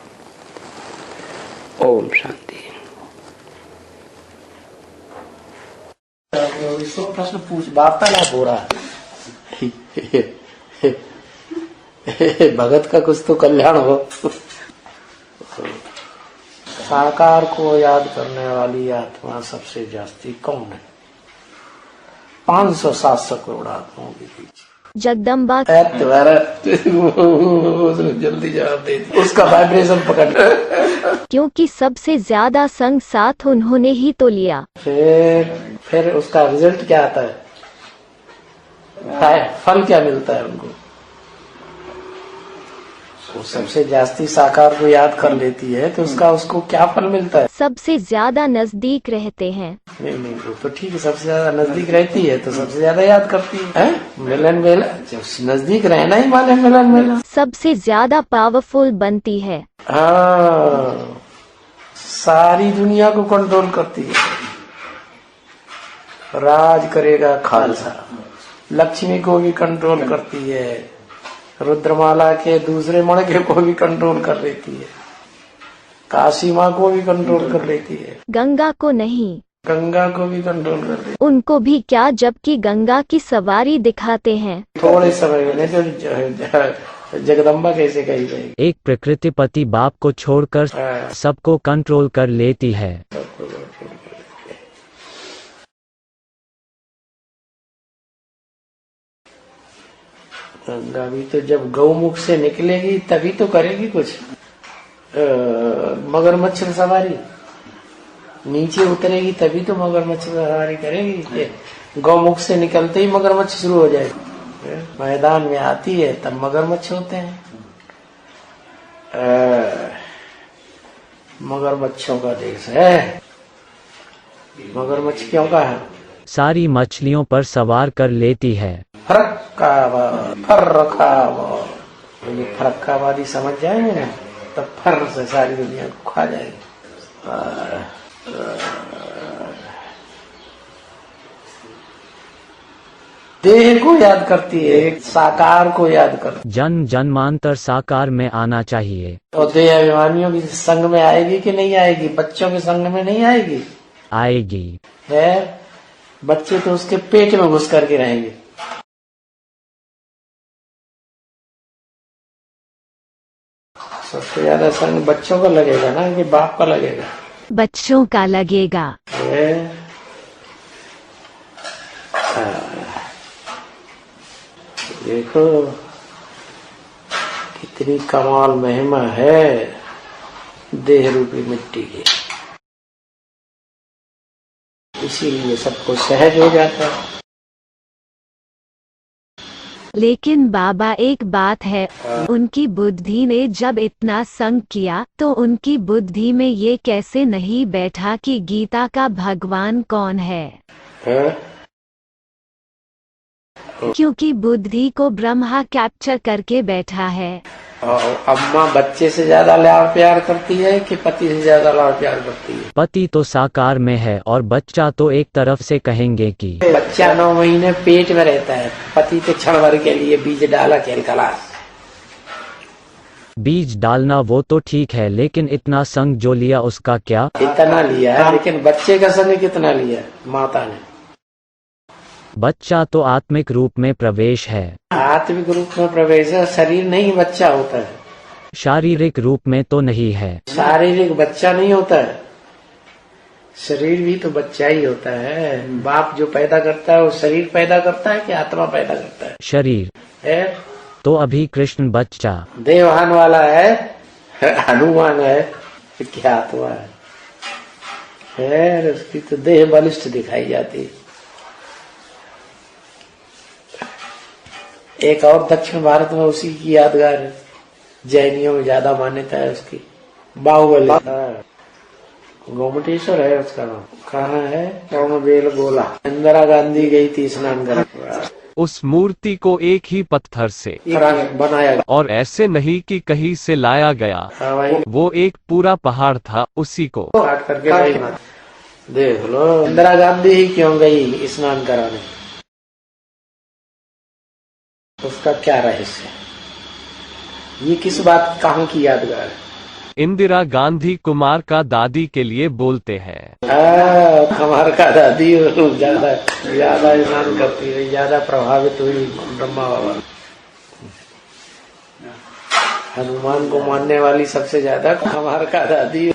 ओम शांति। इसको प्रश्न पूछ, वार्तालाप हो रहा है। भगत का कुछ तो कल्याण हो। साकार को याद करने वाली आत्मा सबसे जास्ती कौन है? 500-700 करोड़ आत्माओं के बीच जगदम्बा। तुम्हारा जल्दी जवाब दे दी, उसका वाइब्रेशन पकड़। क्योंकि सबसे ज्यादा संग साथ उन्होंने ही तो लिया। फिर उसका रिजल्ट क्या आता है? फल क्या मिलता है उनको? वो सबसे जास्ती साकार को याद कर लेती है तो उसको क्या फल मिलता है? सबसे ज्यादा नजदीक रहते हैं। नहीं वो तो ठीक है, सबसे ज्यादा नजदीक रहती है तो सबसे ज्यादा याद करती है। मिलन मेला, जब नजदीक रहना ही माने मिलन मेला। सबसे ज्यादा पावरफुल बनती है। हाँ, सारी दुनिया को कंट्रोल करती है। राज करेगा खालसा। लक्ष्मी को भी कंट्रोल करती है, रुद्रमाला के दूसरे मणके को भी कंट्रोल कर लेती है, काशी माँ को भी कंट्रोल कर लेती है, गंगा को नहीं, गंगा को भी कंट्रोल कर लेती है। उनको भी क्या, जबकि गंगा की सवारी दिखाते हैं। थोड़े समय में नहीं तो जगदम्बा कैसे कही जाएगी? एक प्रकृतिपति बाप को छोड़कर सबको कंट्रोल कर लेती है। गंगा भी तो जब गौमुख से निकलेगी तभी तो करेगी कुछ। मगरमच्छ सवारी नीचे उतरेगी तभी तो मगरमच्छ सवारी करेगी। गौमुख से निकलते ही मगरमच्छ शुरू हो जाएगी। मैदान में आती है तब मगरमच्छ होते हैं। मगरमच्छों का देश है। मगरमच्छ क्यों का है? सारी मछलियों पर सवार कर लेती है। ये फरक्कावादी समझ जाएंगे ना तब फर से सारी दुनिया को खा जाएगी। देह को याद करती है, साकार को याद करती है। जन्म जन्मांतर साकार में आना चाहिए। और देह अभिमानियों के संग में आएगी कि नहीं आएगी? बच्चों के संग में नहीं आएगी। आएगी है, बच्चे तो उसके पेट में घुस करके रहेंगे। सबसे ज्यादा संग बच्चों का लगेगा ना कि बाप का लगेगा? बच्चों का लगेगा। देखो कितनी कमाल महिमा है देह रूपी मिट्टी की, इसीलिए सबको सहज हो जाता है। लेकिन बाबा एक बात है, उनकी बुद्धि ने जब इतना संग किया तो उनकी बुद्धि में ये कैसे नहीं बैठा कि गीता का भगवान कौन है? क्योंकि बुद्धि को ब्रह्मा कैप्चर करके बैठा है। अम्मा बच्चे से ज्यादा लाड़ प्यार करती है कि पति से ज्यादा लाड़ प्यार करती है? पति तो साकार में है और बच्चा तो एक तरफ से कहेंगे कि बच्चा 9 महीने पेट में रहता है, पति तो क्षण भर के लिए बीज डाला खेल खलास। बीज डालना वो तो ठीक है, लेकिन इतना संग जो लिया उसका क्या? इतना लिया है, लेकिन बच्चे का संग कितना लिया माता ने? बच्चा तो आत्मिक रूप में प्रवेश है। आत्मिक रूप में प्रवेश है, शरीर नहीं बच्चा होता है। शारीरिक रूप में तो नहीं है। शारीरिक बच्चा नहीं होता है, शरीर भी तो बच्चा ही होता है। बाप जो पैदा करता है वो शरीर पैदा करता है कि आत्मा पैदा करता है? शरीर है तो अभी कृष्ण बच्चा देवहान वाला है, हनुमान है, क्या आत्मा है? उसकी तो देह बलिष्ठ दिखाई जाती है। एक और दक्षिण भारत में उसी की यादगार है, जैनियों में ज्यादा मान्यता है उसकी, बाहुबली। गोमटेश्वर है उसका नाम। कहाँ है? सोमबेल गोला। इंदिरा गांधी गई थी स्नान करने। उस मूर्ति को एक ही पत्थर से बनाया और ऐसे नहीं कि कहीं से लाया गया, वो एक पूरा पहाड़ था, उसी को काट करके नहीं। देख लो इंदिरा गांधी ही क्यों गई स्नान कराने, उसका क्या रहस्य? ये किस बात कहाँ की यादगार है? इंदिरा गांधी कुमार का दादी के लिए बोलते हैं। कुमार का दादी ज्यादा ज्यादा स्नान करती है, ज्यादा प्रभावित हुई ब्रह्मा बाबा। हनुमान को मानने वाली सबसे ज्यादा कुमार का दादी,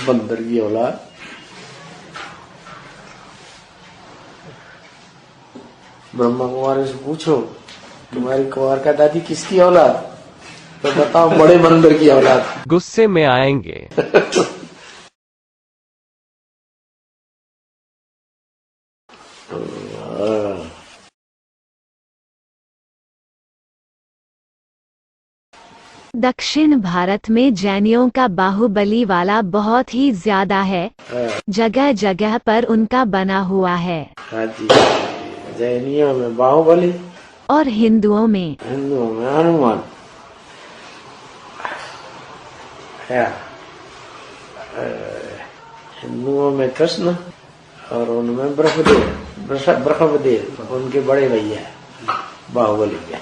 बंदर की औलाद। ब्रह्मा कुमार से पूछो तुम्हारी कुमार का दादी किसकी औलाद, तो बताओ बड़े बंदर की औलाद। गुस्से में आएंगे। दक्षिण भारत में जैनियों का बाहुबली वाला बहुत ही ज्यादा है, जगह जगह पर उनका बना हुआ है। हाँ जी, जैनियों में बाहुबली और हिंदुओं में हनुमान है। हिंदुओं में कृष्ण और उनमें ब्रह्मदेव उनके बड़े भैया बाहुबली के।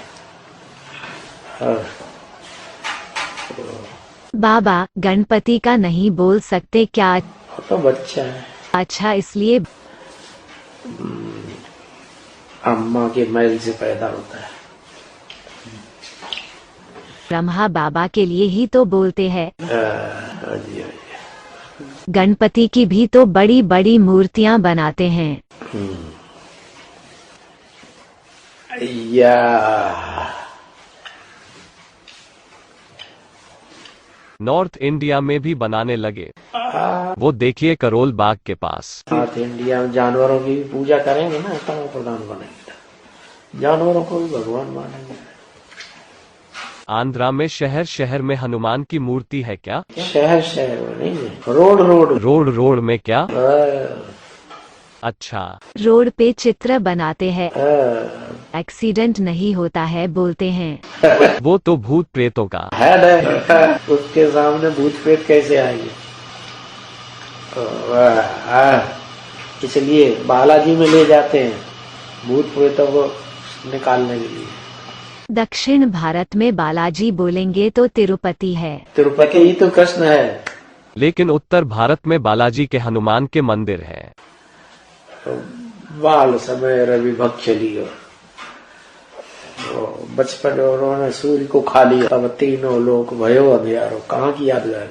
बाबा गणपति का नहीं बोल सकते क्या? तो बच्चा है। अच्छा, इसलिए अम्मा के मैल से पैदा होता है। ब्रह्मा बाबा के लिए ही तो बोलते हैं। हाँ जी। गणपति की भी तो बड़ी बड़ी मूर्तियां बनाते हैं। या नॉर्थ इंडिया में भी बनाने लगे, वो देखिए करोल बाग के पास। नॉर्थ इंडिया में जानवरों की भी पूजा करेंगे ना, तब प्रधान बनेंगे, जानवरों को भी भगवान मानेंगे। आंध्रा में शहर शहर में हनुमान की मूर्ति है क्या? शहर शहर में नहीं है, रोड रोड रोड रोड में क्या? अच्छा, रोड पे चित्र बनाते हैं, एक्सीडेंट नहीं होता है बोलते हैं। वो तो भूत प्रेतों का है, उसके सामने भूत प्रेत कैसे आएंगे? इसलिए बालाजी में ले जाते हैं भूत प्रेतों को निकालने के लिए। दक्षिण भारत में बालाजी बोलेंगे तो तिरुपति है। तिरुपति ही तो कृष्ण है। लेकिन उत्तर भारत में बालाजी के हनुमान के मंदिर है। बाल समय रवि भक्ष लियो, बचपन में उन्होंने सूर्य को खा लिया, तब तीनों लोग भयो अंधियारो। कहाँ की यादगार?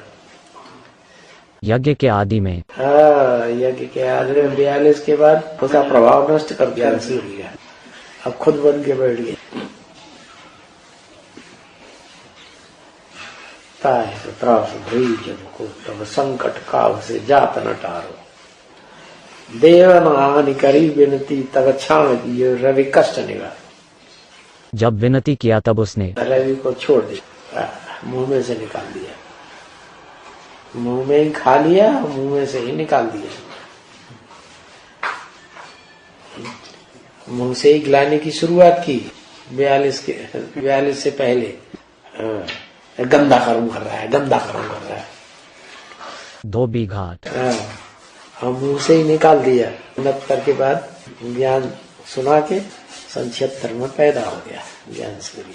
यज्ञ के आदि में। हाँ, यज्ञ के आदि में 42 के बाद उसका प्रभाव नष्ट कर दिया सूर्य, अब खुद बन के बैठ गए। त्रास भरी जन को तब संकट काव से जात न टारो, देवन हानि करी विनती तब छाव दियो रवि कष्ट निवार। जब विनती किया तब उसने रवि को छोड़ दिया, मुंह में से निकाल दिया, मुंह में ही खा लिया, मुंह में से ही निकाल दिया। मुंह से ही गिलाने की शुरुआत की 42 से पहले। गंदा कर्म कर रहा है, गंदा कर्म कर रहा है। धोबी घाट हम मुंह से ही निकाल दिया। 69 के बाद ज्ञान सुना के 76 में पैदा हो गया ज्ञान सूर्य।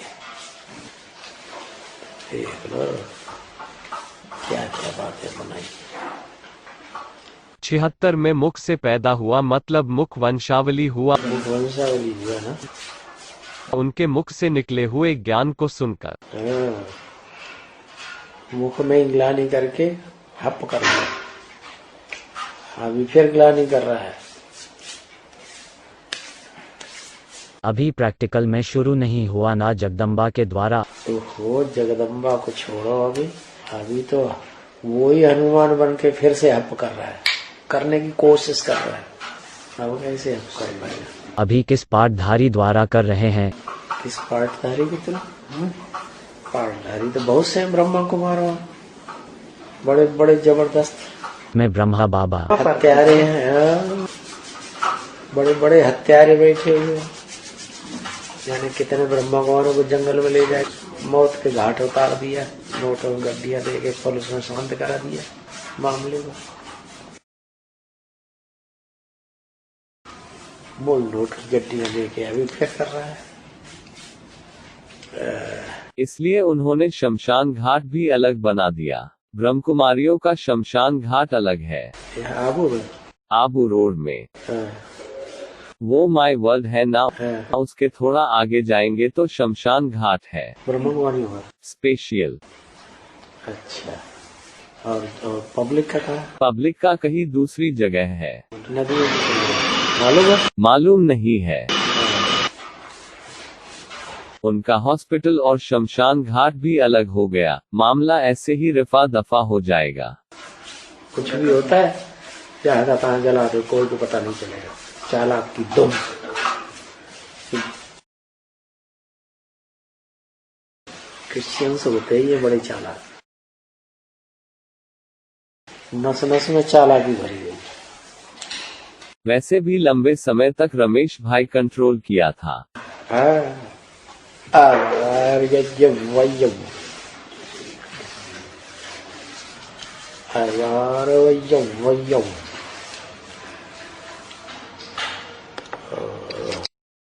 देख लो क्या क्या बातें बनाई। 76 में मुख से पैदा हुआ, मतलब मुख वंशावली हुआ। मुख वंशावली हुआ ना, उनके मुख से निकले हुए ज्ञान को सुनकर मुख में ग्लानि करके हप कर दिया, अभी फिर ग्लानि कर रहा है। अभी प्रैक्टिकल में शुरू नहीं हुआ ना जगदम्बा के द्वारा। तो हो जगदम्बा को छोड़ो, अभी तो वो ही हनुमान बन के फिर से हप कर रहा है, करने की कोशिश कर रहा है। अब कैसे आप कर पाएगा? अभी किस पाठधारी द्वारा कर रहे हैं? किस पाठधारी की तुम? पाठधारी तो बहुत से हैं ब्रह्मा कुमार वहाँ, बड़े बड़े जबरदस्त। मैं ब्रह्मा बाबा। हत्यारे हैं, बड़े बड़े हत्यारे बैठे हुए, जाने कितने ब्रह्मा कुमारों को जंगल में ले जाए, मौत के घाट उतार दिया, नोटों में गड्डियां दे के पुलिस में शांत करा दिया मामले को। बोल नोट की गड्डियां दे के अभी क्या कर रहा है? इसलिए उन्होंने शमशान घाट भी अलग बना दिया। ब्रह्मकुमारियों का शमशान घाट अलग है, आबू रोड में। वो माई वर्ल्ड है ना, उसके थोड़ा आगे जाएंगे तो शमशान घाट है, ब्रह्मकुमारी हुआ स्पेशियल। अच्छा, और पब्लिक का कहा? पब्लिक का कहीं दूसरी जगह है, नदी मालूम है? मालूम नहीं है। उनका हॉस्पिटल और शमशान घाट भी अलग हो गया, मामला ऐसे ही रफा दफा हो जाएगा। कुछ भी होता है, जहाँ कहाँ जला दो, कोई को पता नहीं चलेगा। चालाक की दुम। क्रिश्चियंस होते ही ये बड़े चालाक, नस नस में चालाकी भरी गई। वैसे भी लंबे समय तक रमेश भाई कंट्रोल किया था। यार